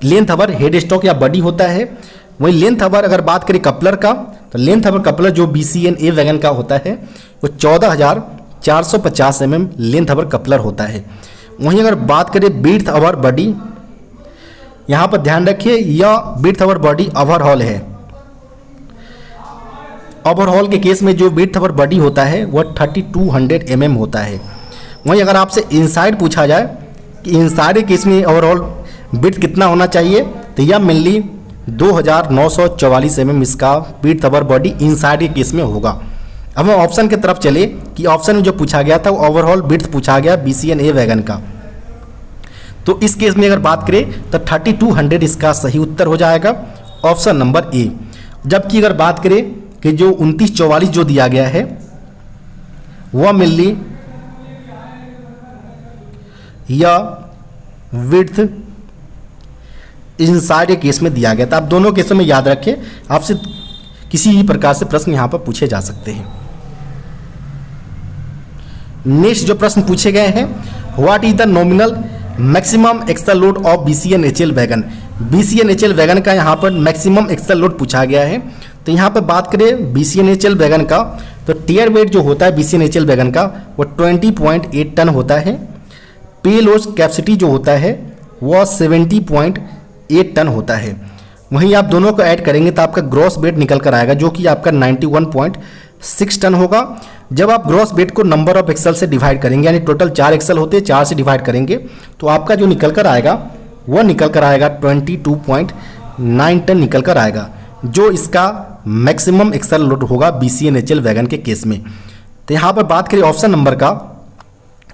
[SPEAKER 1] लेंथ अवर हेड स्टॉक या बॉडी होता है। वहीं लेंथ अवर अगर बात करें कपलर का तो लेंथ अवर कपलर जो BCNA वैगन का होता है वो 14,450 mm लेंथ अवर कपलर होता है। वहीं अगर बात करें विड्थ अवर बॉडी, यहाँ पर ध्यान रखिए यह विड्थ अवर बॉडी ओवरऑल है। ओवरऑल के केस में जो विड्थ अवर बॉडी होता है वह 3200 mm होता है। वहीं अगर आपसे इनसाइड पूछा जाए कि इनसाइड के केस में ओवरऑल विड्थ कितना होना चाहिए तो यह मेनली 2,944 mm इसका विड्थ अवर बॉडी इनसाइड के केस में होगा। अब हम ऑप्शन की तरफ चले कि ऑप्शन में जो पूछा गया था वो ओवरऑल विड्थ पूछा गया BCNA वैगन का। तो इस केस में अगर बात करें तो 3200 इसका सही उत्तर हो जाएगा, ऑप्शन नंबर ए। जबकि अगर बात करें कि जो 2944 जो दिया गया है वह मेनली या विड्थ इनसाइड के केस में दिया गया था। आप दोनों केसों में याद रखें, आपसे किसी भी प्रकार से प्रश्न यहां पर पूछे जा सकते हैं। नेक्स्ट जो प्रश्न पूछे गए हैं, what is the nominal maximum axle load of BCNHL wagon. BCNHL wagon का यहाँ पर मैक्सिमम एक्सल लोड पूछा गया है। तो यहाँ पर बात करें BCNHL वैगन का तो टियर वेट जो होता है BCNHL वैगन का वो 20.8 टन होता है। पेलोड कैपेसिटी जो होता है वह 70.8 टन होता है। वहीं आप दोनों को ऐड करेंगे तो आपका ग्रॉस वेट निकल कर आएगा जो कि आपका 91.6 टन होगा। जब आप ग्रॉस वेट को नंबर ऑफ एक्सल से डिवाइड करेंगे, यानी टोटल 4 एक्सल होते हैं, 4 से डिवाइड करेंगे तो आपका जो निकल कर आएगा वह निकल कर आएगा 22.9 टन निकल कर आएगा, जो इसका मैक्सिमम एक्सल लोड होगा BCNHL वैगन के केस में। तो यहाँ पर बात करें ऑप्शन नंबर का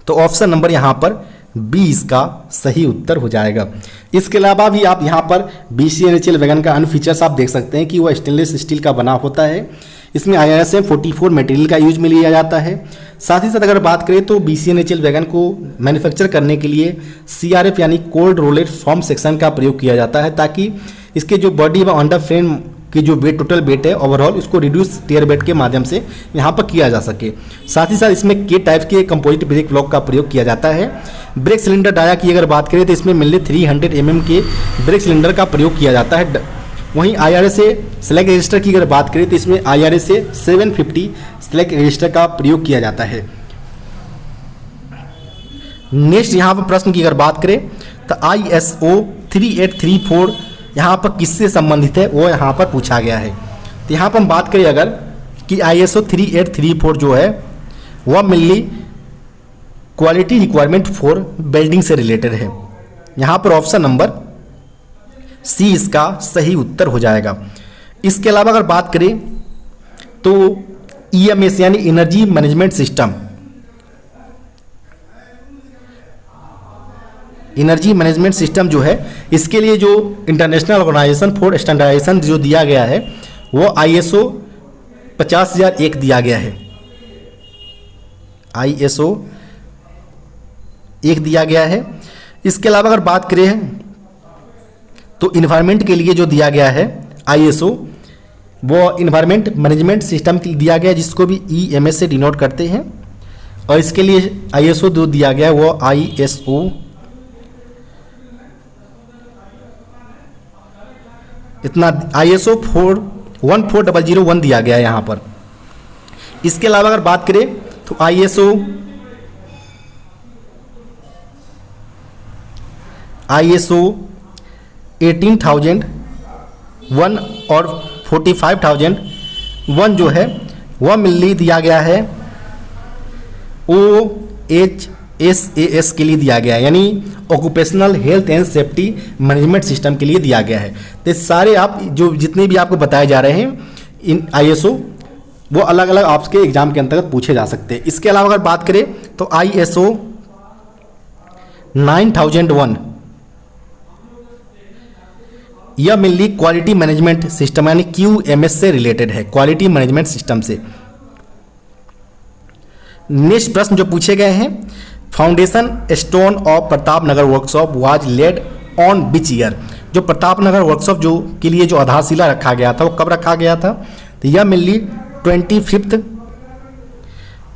[SPEAKER 1] तो ऑप्शन नंबर यहाँ पर बी इसका सही उत्तर हो जाएगा। इसके अलावा भी आप यहाँ पर BCNHL वैगन का अन्य फीचर्स आप देख सकते हैं कि वह स्टेनलेस स्टील का बना होता है। इसमें IRSM 44 मटेरियल का यूज में लिया जाता है। साथ ही साथ अगर बात करें तो BCNHL वैगन को मैन्युफैक्चर करने के लिए CRF यानी कोल्ड रोलेड फॉर्म सेक्शन का प्रयोग किया जाता है, ताकि इसके जो बॉडी व अंडर फ्रेम की जो वेट टोटल वेट है ओवरऑल उसको रिड्यूस टियर वेट के माध्यम से यहाँ पर किया जा सके। साथ ही साथ इसमें के टाइप के कंपोजिट ब्रेक ब्लॉक का प्रयोग किया जाता है। ब्रेक सिलेंडर डाया की अगर बात करें तो इसमें मेनली 300 mm के ब्रेक सिलेंडर का प्रयोग किया जाता है। वहीं IRSA स्लैग रजिस्टर की अगर बात करें तो इसमें IRSA 750 स्लैग रजिस्टर का प्रयोग किया जाता है। नेक्स्ट यहाँ पर प्रश्न की अगर बात करें तो ISO 3834 यहाँ पर किससे संबंधित है वो यहाँ पर पूछा गया है। तो यहाँ पर हम बात करें अगर कि ISO 3834 जो है वह mainly quality requirement for welding से रिलेटेड है। यहाँ पर ऑप्शन नंबर सी इसका सही उत्तर हो जाएगा। इसके अलावा अगर बात करें तो EMS यानी energy management system, energy management system जो है इसके लिए जो इंटरनेशनल ऑर्गेनाइजेशन फॉर स्टैंडर्डाइजेशन जो दिया गया है वो ISO 50001 दिया गया है। ISO 1 दिया गया है। इसके अलावा अगर बात करें तो इन्वायरमेंट के लिए जो दिया गया है ISO वो इन्वायरमेंट मैनेजमेंट सिस्टम दिया गया है, जिसको भी EMS से डिनोट करते हैं। और इसके लिए ISO जो दिया गया है वो ISO इतना ISO 14001 दिया गया है यहाँ पर। इसके अलावा अगर बात करें तो ISO 18,001 और 45,001 जो है वह मिलनी दिया गया है OHSAS के लिए दिया गया है, यानी occupational health and safety management system के लिए दिया गया है। तो सारे आप जो जितने भी आपको बताए जा रहे हैं इन ISO वो अलग अलग आपके एग्जाम के अंतर्गत पूछे जा सकते हैं। इसके अलावा अगर बात करें तो ISO 9001 यह मेनली क्वालिटी मैनेजमेंट सिस्टम यानी QMS से रिलेटेड है, क्वालिटी मैनेजमेंट सिस्टम से। नेक्स्ट प्रश्न जो पूछे गए हैं, foundation stone of Pratap Nagar workshop was laid on which year. जो प्रताप नगर वर्कशॉप जो के लिए जो आधारशिला रखा गया था वो कब रखा गया था, तो यह मेनली 25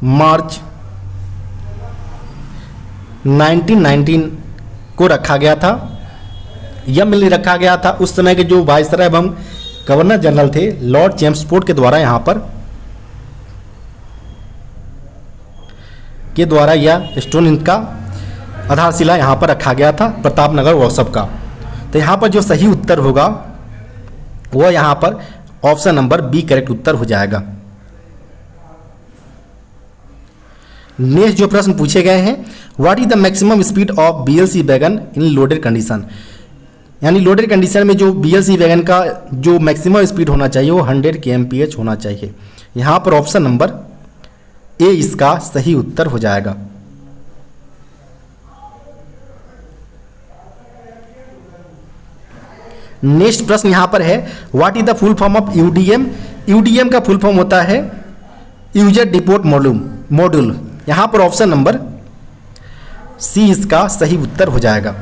[SPEAKER 1] मार्च 1919 को रखा गया था। यह मिल रखा गया था उस समय के जो वायसराय एवं गवर्नर जनरल थे लॉर्ड चेम्सफोर्ड के द्वारा यहाँ पर यह स्टोन इनका आधारशिला यहाँ पर रखा गया था प्रतापनगर वर्कशॉप का। तो यहाँ पर जो सही उत्तर होगा वह यहाँ पर ऑप्शन नंबर बी करेक्ट उत्तर हो जाएगा। नेक्स्ट जो प्रश्न पूछे गए हैं, what is the maximum speed of BLC wagon in loaded condition, यानी लोडेड कंडीशन में जो BLC वैगन का जो मैक्सिमम स्पीड होना चाहिए वो 100 kmph होना चाहिए। यहाँ पर ऑप्शन नंबर ए इसका सही उत्तर हो जाएगा। नेक्स्ट प्रश्न यहां पर है, what is the full form of UDM। UDM का फुल फॉर्म होता है यूजर डिपोट मॉड्यूल। यहां पर ऑप्शन नंबर सी इसका सही उत्तर हो जाएगा।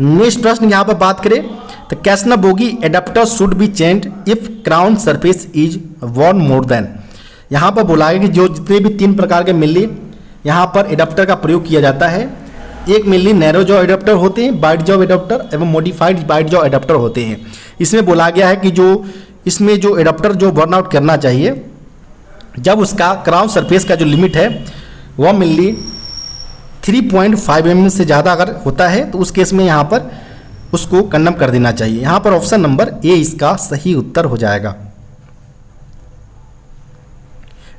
[SPEAKER 1] नेक्स्ट प्रश्न यहां पर बात करें तो Casnub bogie adaptor should be change if crown surface is worn more than. यहाँ पर बोला है कि जो जितने भी 3 प्रकार के मिल्ली यहाँ पर एडाप्टर का प्रयोग किया जाता है, एक मिल्ली नैरो जॉ एडाप्टर होते हैं, वाइड जॉ एडाप्टर एवं मॉडिफाइड वाइड जॉ एडाप्टर होते हैं। इसमें बोला गया है कि जो इसमें जो एडाप्टर जो बर्न आउट करना चाहिए जब उसका क्राउन सरफेस का जो लिमिट है वह मिल्ली 3.5 mm से ज़्यादा अगर होता है तो उस केस में यहाँ पर उसको कंडम कर देना चाहिए। यहाँ पर ऑप्शन नंबर ए इसका सही उत्तर हो जाएगा।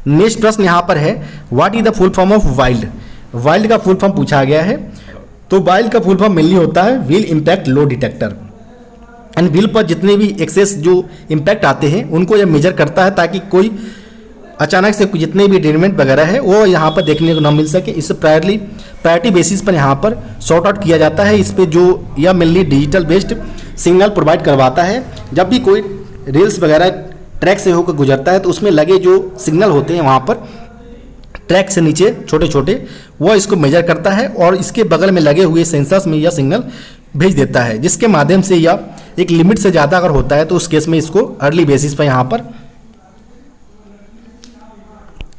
[SPEAKER 1] नेक्स्ट प्रश्न यहाँ पर है, what is the full form of wild. Wild का फुल फॉर्म पूछा गया है, तो वाइल्ड का फुल फॉर्म मेनली होता है wheel impact load detector. And wheel पर जितने भी एक्सेस जो इम्पैक्ट आते हैं उनको यह मेजर करता है ताकि कोई अचानक से जितने भी डेमेज वगैरह है वो यहाँ पर देखने को ना मिल सके। इसे प्रायोरिटी बेसिस पर यहाँ पर सॉर्ट आउट किया जाता है। इस पर जो यह mainly digital based signal provide करवाता है। जब भी कोई रेल्स वगैरह ट्रैक से होकर गुजरता है तो उसमें लगे जो सिग्नल होते हैं वहाँ पर ट्रैक से नीचे छोटे छोटे वह इसको मेजर करता है और इसके बगल में लगे हुए सेंसर्स में यह सिग्नल भेज देता है, जिसके माध्यम से यह एक लिमिट से ज़्यादा अगर होता है तो उस केस में इसको अर्ली बेसिस पर यहाँ पर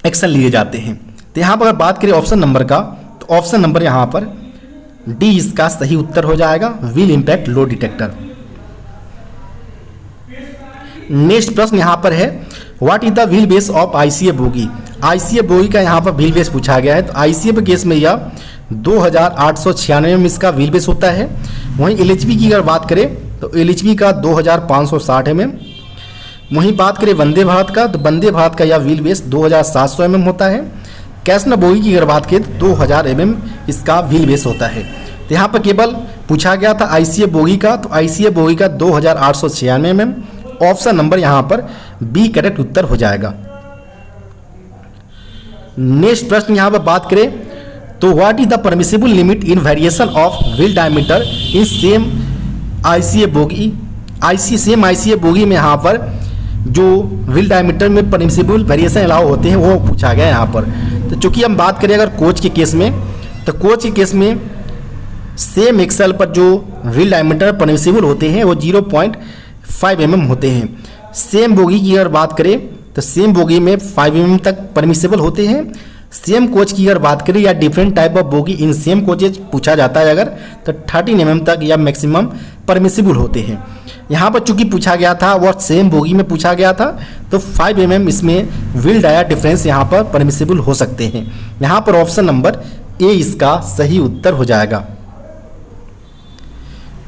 [SPEAKER 1] एक्शन लिए जाते हैं। तो यहाँ पर अगर बात करें ऑप्शन नंबर का तो ऑप्शन नंबर यहाँ पर डी इसका सही उत्तर हो जाएगा, wheel impact load detector. Next प्रश्न यहाँ पर है, what is the wheel base of ICF bogie. ICF bogie का यहाँ पर व्हील बेस पूछा गया है। तो ICF केस में यह 2896 में इसका व्हील बेस होता है। वहीं LHB की अगर बात करें तो LHB का 2560 mm। वहीं बात करें वंदे भारत का तो वंदे भारत का यह व्हील बेस 2700 mm होता है। कैसना बोगी की अगर बात करें तो 2000 mm इसका व्हील बेस होता है। तो यहाँ पर केवल पूछा गया था ICF बोगी का, तो ICF बोगी का 2896 mm। ऑप्शन नंबर यहाँ पर बी करेक्ट उत्तर हो जाएगा। नेक्स्ट प्रश्न यहाँ पर बात करें तो what is the permissible limit in variation of wheel diameter in same ICF bogie. Same ICF bogie में यहाँ पर जो व्हील डायमीटर में परमिसिबल वेरिएशन अलाउ होते हैं वो पूछा गया यहाँ पर। तो चूंकि हम बात करें अगर कोच के केस में तो कोच के केस में सेम एक्सल पर जो व्हील डायमीटर परमिसिबल होते हैं वो 0.5 mm होते हैं। सेम बोगी की अगर बात करें तो सेम बोगी में 5 mm तक परमिसिबल होते हैं। सेम कोच की अगर बात करें या different type of bogie in same coaches पूछा जाता है अगर तो 13 mm तक या मैक्सिमम परमिसिबल होते हैं। यहाँ पर चूंकि पूछा गया था वह सेम बोगी में पूछा गया था तो 5 mm इसमें व्हील डाया डिफरेंस यहाँ पर परमिसिबल हो सकते हैं। यहाँ पर ऑप्शन नंबर ए इसका सही उत्तर हो जाएगा।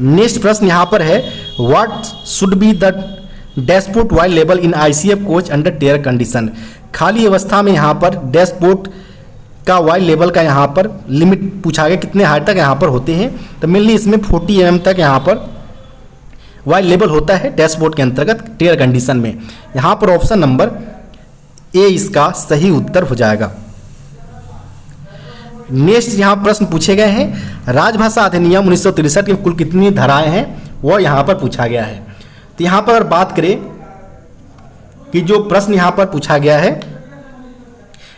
[SPEAKER 1] नेक्स्ट प्रश्न यहाँ पर है, what should be the dashboard while level in ICF coach under tare condition. खाली अवस्था में यहाँ पर डैशबोर्ड का वाइल लेवल का यहाँ पर लिमिट पूछा गया कितने हाइट तक यहाँ पर होते हैं। तो मेनली इसमें 40 mm तक यहाँ पर वाइल लेवल होता है डैशबोर्ड के अंतर्गत टेयर कंडीशन में। यहाँ पर ऑप्शन नंबर ए इसका सही उत्तर हो जाएगा। नेक्स्ट यहाँ प्रश्न पूछे गए हैं, राजभाषा अधिनियम 1963 की कुल कितनी धाराएं हैं वह यहाँ पर पूछा गया है। तो यहाँ पर बात करें कि जो प्रश्न यहाँ पर पूछा गया है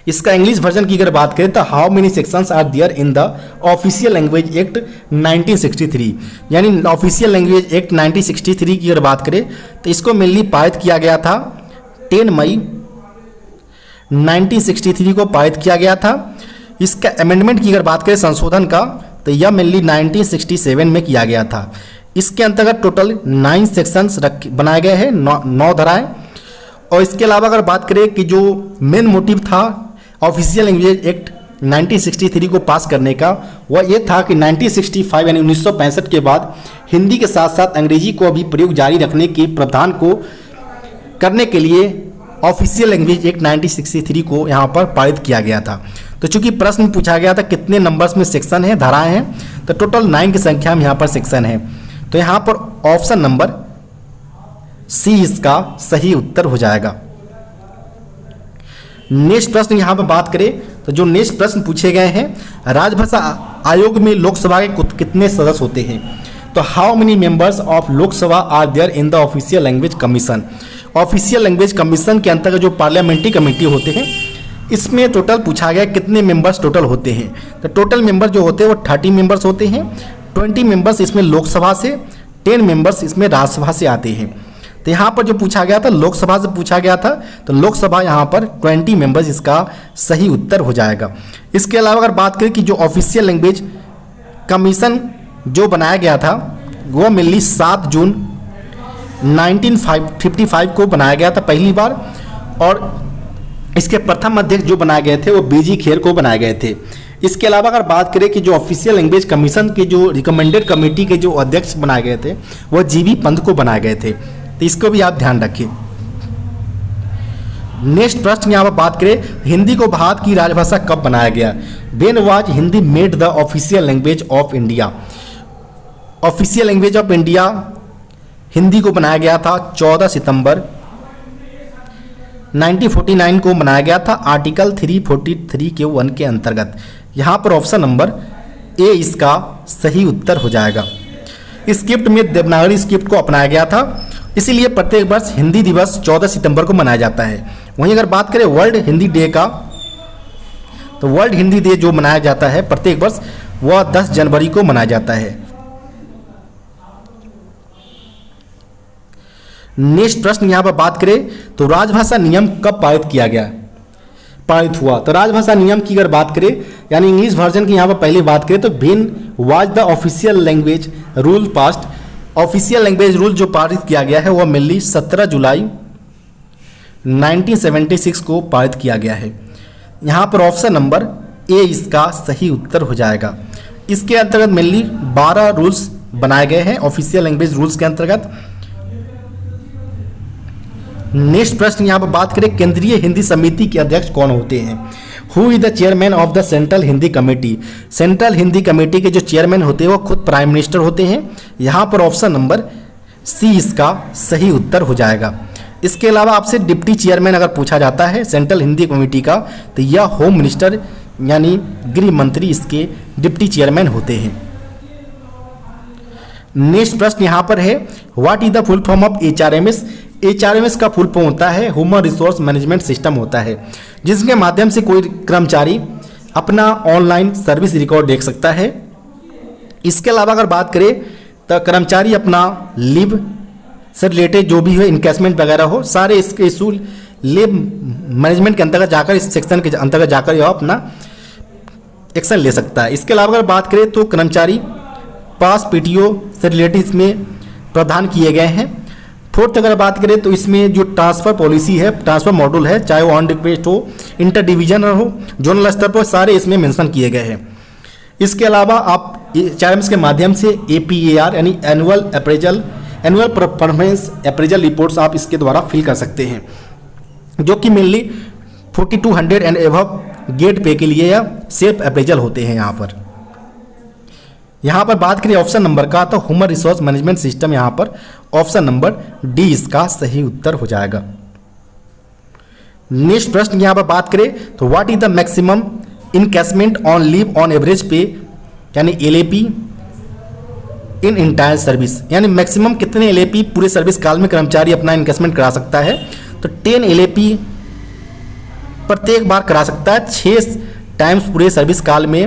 [SPEAKER 1] इसका इंग्लिश वर्जन की अगर बात करें तो how many sections are there in the official language act 1963, यानी ऑफिशियल लैंग्वेज एक्ट 1963 की अगर बात करें तो इसको मेनली पारित किया गया था 10 मई 1963 को पारित किया गया था। इसका अमेंडमेंट की अगर बात करें संशोधन का, तो यह मेनली 1967 में किया गया था। इसके अंतर्गत टोटल 9 सेक्शंस बनाए गए हैं, 9 धाराएं। और इसके अलावा अगर बात करें कि जो मेन मोटिव था ऑफिशियल लैंग्वेज एक्ट 1963 को पास करने का, वह ये था कि 1965 यानी 1965 के बाद हिंदी के साथ साथ अंग्रेजी को भी प्रयोग जारी रखने के प्रावधान को करने के लिए ऑफिशियल लैंग्वेज एक्ट 1963 को यहाँ पर पारित किया गया था। तो चूंकि प्रश्न पूछा गया था कितने नंबर्स में सेक्शन है, धाराएं हैं, तो टोटल 9 की संख्या में यहाँ पर सेक्शन है। तो यहाँ पर ऑप्शन नंबर सी इसका सही उत्तर हो जाएगा। नेक्स्ट प्रश्न यहाँ पर बात करें तो जो नेक्स्ट प्रश्न पूछे गए हैं, राजभाषा आयोग में लोकसभा के कितने सदस्य होते हैं? तो how many members of Lok Sabha are there in the official language commission? Official language commission के अंतर्गत जो पार्लियामेंट्री कमेटी होते हैं, इसमें टोटल पूछा गया कितने मेंबर्स टोटल होते हैं। तो टोटल मेंबर जो होते हैं वो 30 मेंबर्स होते हैं। 20 मेंबर्स इसमें लोकसभा से, 10 मेंबर्स इसमें राज्यसभा से आते हैं। तो यहाँ पर जो पूछा गया था लोकसभा से पूछा गया था, तो लोकसभा यहाँ पर 20 मेंबर्स इसका सही उत्तर हो जाएगा। इसके अलावा अगर बात करें कि जो ऑफिशियल लैंग्वेज कमीशन जो बनाया गया था वो मेनली 7 जून 1955 को बनाया गया था पहली बार, और इसके प्रथम अध्यक्ष जो बनाए गए थे वो बीजी खेर को बनाए गए थे। इसके अलावा अगर बात करें कि जो ऑफिशियल लैंग्वेज कमीशन के जो रिकमेंडेड कमेटी के जो अध्यक्ष बनाए गए थे वो जीबी पंत को बनाए गए थे। तो इसको भी आप ध्यान रखिए। नेक्स्ट प्रश्न यहाँ पर बात करें, हिंदी को भारत की राजभाषा कब बनाया गया? When was Hindi made the official language of India? Official language of India Hindi को बनाया गया था 14 सितंबर 1949 को बनाया गया था, आर्टिकल 343 के 1 के अंतर्गत। यहाँ पर ऑप्शन नंबर ए इसका सही उत्तर हो जाएगा। स्क्रिप्ट में देवनागरी स्क्रिप्ट को अपनाया गया था, इसीलिए प्रत्येक वर्ष हिंदी दिवस 14 सितंबर को मनाया जाता है। वहीं अगर बात करें वर्ल्ड हिंदी डे का, तो वर्ल्ड हिंदी डे जो मनाया जाता है प्रत्येक वर्ष वह 10 जनवरी को मनाया जाता है। नेक्स्ट प्रश्न यहाँ पर बात करें तो राजभाषा नियम कब पारित हुआ? तो राजभाषा नियम की अगर बात करें यानी इंग्लिश वर्जन की यहाँ पर पहले बात करें तो when was the official language rule passed? Official language rule जो पारित किया गया है वह मेनली 17 जुलाई 1976 को पारित किया गया है। यहाँ पर ऑप्शन नंबर ए इसका सही उत्तर हो जाएगा। इसके अंतर्गत मेनली 12 रूल्स बनाए गए हैं ऑफिशियल लैंग्वेज रूल्स के अंतर्गत। नेक्स्ट प्रश्न यहाँ पर बात करें, केंद्रीय हिंदी समिति के अध्यक्ष कौन होते हैं? Who is the chairman of the central Hindi committee? Central Hindi committee के जो चेयरमैन होते हैं वो खुद प्राइम मिनिस्टर होते हैं। यहाँ पर ऑप्शन नंबर सी इसका सही उत्तर हो जाएगा। इसके अलावा आपसे डिप्टी चेयरमैन अगर पूछा जाता है सेंट्रल हिंदी कमेटी का, तो यह होम मिनिस्टर यानी गृह मंत्री इसके डिप्टी चेयरमैन होते हैं। नेक्स्ट प्रश्न यहाँ पर है, what is the full form of HRMS? HRMS का फुल फॉर्म होता है ह्यूमन रिसोर्स मैनेजमेंट सिस्टम होता है, जिसके माध्यम से कोई कर्मचारी अपना ऑनलाइन सर्विस रिकॉर्ड देख सकता है। इसके अलावा अगर बात करें तो कर्मचारी अपना लीव से रिलेटेड जो भी है इनकेसमेंट वगैरह हो, सारे इसके इशू लीव मैनेजमेंट के अंतर्गत जाकर, इस सेक्शन के अंतर्गत जाकर यह अपना एक्शन ले सकता है। इसके अलावा अगर बात करें तो कर्मचारी पास PTO से रिलेटेड इसमें प्रावधान किए गए हैं। फोर्थ अगर बात करें तो इसमें जो ट्रांसफ़र पॉलिसी है, ट्रांसफ़र मॉड्यूल है, चाहे वो ऑन रिक्वेस्ट हो, इंटर डिवीजन हो, जोनल स्तर पर, सारे इसमें मेंशन किए गए हैं। इसके अलावा आप HRMS के माध्यम से APAR यानी एनुअल परफॉर्मेंस अप्रेजल रिपोर्ट्स आप इसके द्वारा फिल कर सकते हैं, जो कि मेनली 4200 एंड एबव गेट पे के लिए या सेल्फ अप्रेजल होते हैं। यहाँ पर बात करें ऑप्शन नंबर का, तो ह्यूमन रिसोर्स मैनेजमेंट सिस्टम, यहाँ पर ऑप्शन नंबर डी इसका सही उत्तर हो जाएगा। नेक्स्ट प्रश्न यहाँ पर बात करें तो what is the maximum encashment on leave on average पे यानी LAP इन इंटायर सर्विस, यानी मैक्सिमम कितने LAP पूरे सर्विस काल में कर्मचारी अपना इनकैशमेंट करा सकता है? तो 10 LAP प्रत्येक बार करा सकता है 6 टाइम्स पूरे सर्विस काल में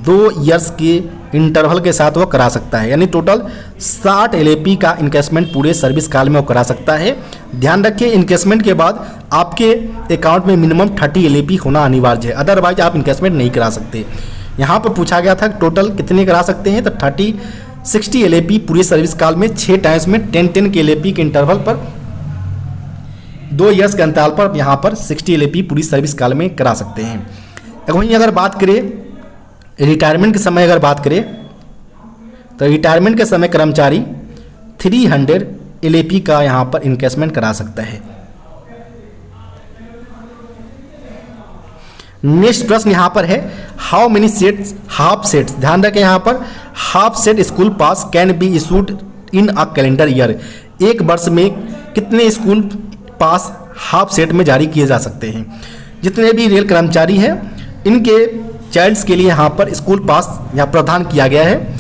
[SPEAKER 1] 2 ईयर्स के इंटरवल के साथ वो करा सकता है, यानी टोटल 60 LAP का इन्वेस्टमेंट पूरे सर्विस काल में वो करा सकता है। ध्यान रखिए, इन्वेस्टमेंट के बाद आपके अकाउंट में मिनिमम 30 LAP होना अनिवार्य है, अदरवाइज आप इन्वेस्टमेंट नहीं करा सकते। यहाँ पर पूछा गया था टोटल कितने करा सकते हैं, तो 60 LAP पूरे सर्विस काल में 6 टाइम्स में 10 के LAP के इंटरवल पर 2 ईयर्स के अंतराल पर यहाँ पर 60 LAP पूरी सर्विस काल में करा सकते हैं। वहीं अगर बात करें रिटायरमेंट के समय, अगर बात करें तो रिटायरमेंट के समय कर्मचारी 300 LAP का यहाँ पर इन्वेस्टमेंट करा सकता है। नेक्स्ट प्रश्न यहाँ पर है, how many sets half sets, ध्यान रखें यहाँ पर half set school pass can be issued in a calendar year, एक वर्ष में कितने स्कूल पास हाफ सेट में जारी किए जा सकते हैं। जितने भी रेल कर्मचारी हैं इनके चाइल्ड्स के लिए यहाँ पर स्कूल पास यहाँ प्रावधान किया गया है।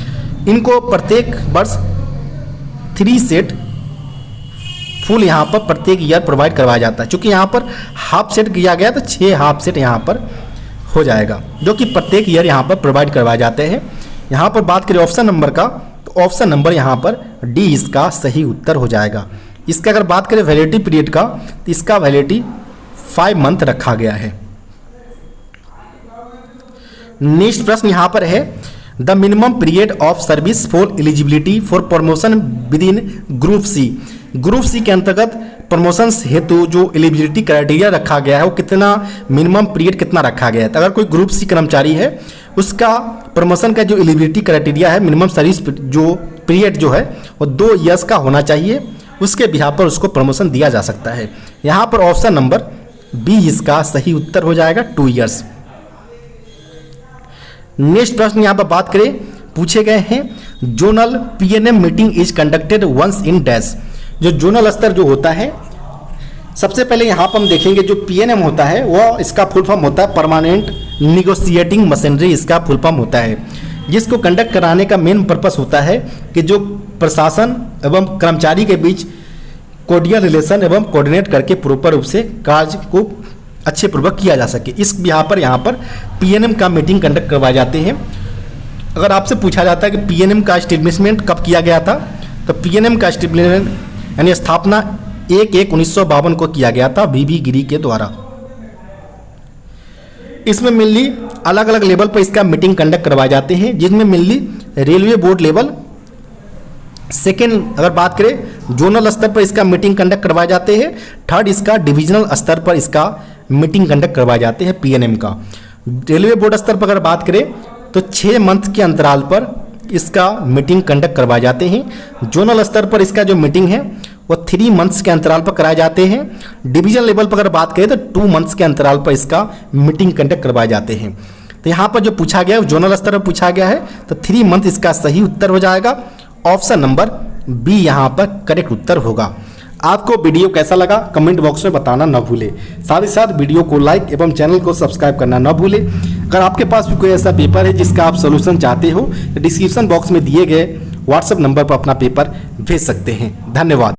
[SPEAKER 1] इनको प्रत्येक वर्ष 3 सेट फुल यहाँ पर प्रत्येक ईयर प्रोवाइड करवाया जाता है। चूँकि यहाँ पर हाफ सेट किया गया तो 6 हाफ सेट यहाँ पर हो जाएगा, जो कि प्रत्येक ईयर यहाँ पर प्रोवाइड करवाए जाते हैं। यहाँ पर बात करें ऑप्शन नंबर का, तो ऑप्शन नंबर यहाँ पर डी इसका सही उत्तर हो जाएगा। इसका अगर बात करें वैलिडिटी पीरियड का, तो इसका वैलिडिटी 5 मंथ रखा गया है। नेक्स्ट प्रश्न यहाँ पर है, the minimum period of service for eligibility for promotion within group C, group C के अंतर्गत प्रमोशन हेतु जो एलिजिबिलिटी क्राइटेरिया रखा गया है वो कितना मिनिमम पीरियड कितना रखा गया है। तो अगर कोई ग्रुप सी कर्मचारी है उसका प्रमोशन का जो एलिजिबिलिटी क्राइटेरिया है, मिनिमम सर्विस जो पीरियड जो है वो 2 ईयर्स का होना चाहिए, उसके बिहार पर उसको प्रमोशन दिया जा सकता है। यहाँ पर ऑप्शन नंबर बी इसका सही उत्तर हो जाएगा, 2 ईयर्स। नेक्स्ट प्रश्न यहाँ पर बात करें, पूछे गए हैं zonal PNM meeting is conducted once in dash, जो जोनल स्तर जो होता है, सबसे पहले यहाँ पर हम देखेंगे जो PNM होता है वह इसका फुल फॉर्म होता है परमानेंट निगोशिएटिंग मशीनरी, इसका फुल फॉर्म होता है, जिसको कंडक्ट कराने का मेन पर्पस होता है कि जो प्रशासन एवं कर्मचारी के बीच कोर्डियल रिलेशन एवं कोऑर्डिनेट करके प्रॉपर रूप से कार्य को अच्छे पूर्वक किया जा सके। इस यहाँ पर PNM का मीटिंग कंडक्ट करवाए जाते हैं। अगर आपसे पूछा जाता है कि PNM का एस्टेब्लिशमेंट कब किया गया था, तो PNM का एस्टेब्लिशमेंट यानी स्थापना 1/1/1952 को किया गया था BB गिरी के द्वारा। इसमें मेनली अलग अलग लेवल पर इसका मीटिंग कंडक्ट करवाए जाते हैं, जिसमें mainly railway board level, second अगर बात करें जोनल स्तर पर इसका मीटिंग कंडक्ट करवाए जाते हैं, थर्ड इसका डिविजनल स्तर पर इसका मीटिंग कंडक्ट करवाए जाते हैं PNM का। रेलवे बोर्ड स्तर पर अगर बात करें तो 6 मंथ के अंतराल पर इसका मीटिंग कंडक्ट करवाए जाते हैं। जोनल स्तर पर इसका जो मीटिंग है वो 3 मंथ्स के अंतराल पर कराए जाते हैं। डिवीजन लेवल पर अगर बात करें तो 2 मंथ्स के अंतराल पर इसका मीटिंग कंडक्ट करवाए जाते हैं। तो यहाँ पर जो पूछा गया है जोनल स्तर पर पूछा गया है, तो 3 मंथ इसका सही उत्तर हो जाएगा। ऑप्शन नंबर बी यहाँ पर करेक्ट उत्तर होगा। आपको वीडियो कैसा लगा कमेंट बॉक्स में बताना न भूले, साथ ही साथ वीडियो को लाइक एवं चैनल को सब्सक्राइब करना न भूले। अगर आपके पास भी कोई ऐसा पेपर है जिसका आप सोल्यूशन चाहते हो तो डिस्क्रिप्शन बॉक्स में दिए गए व्हाट्सएप नंबर पर अपना पेपर भेज सकते हैं। धन्यवाद।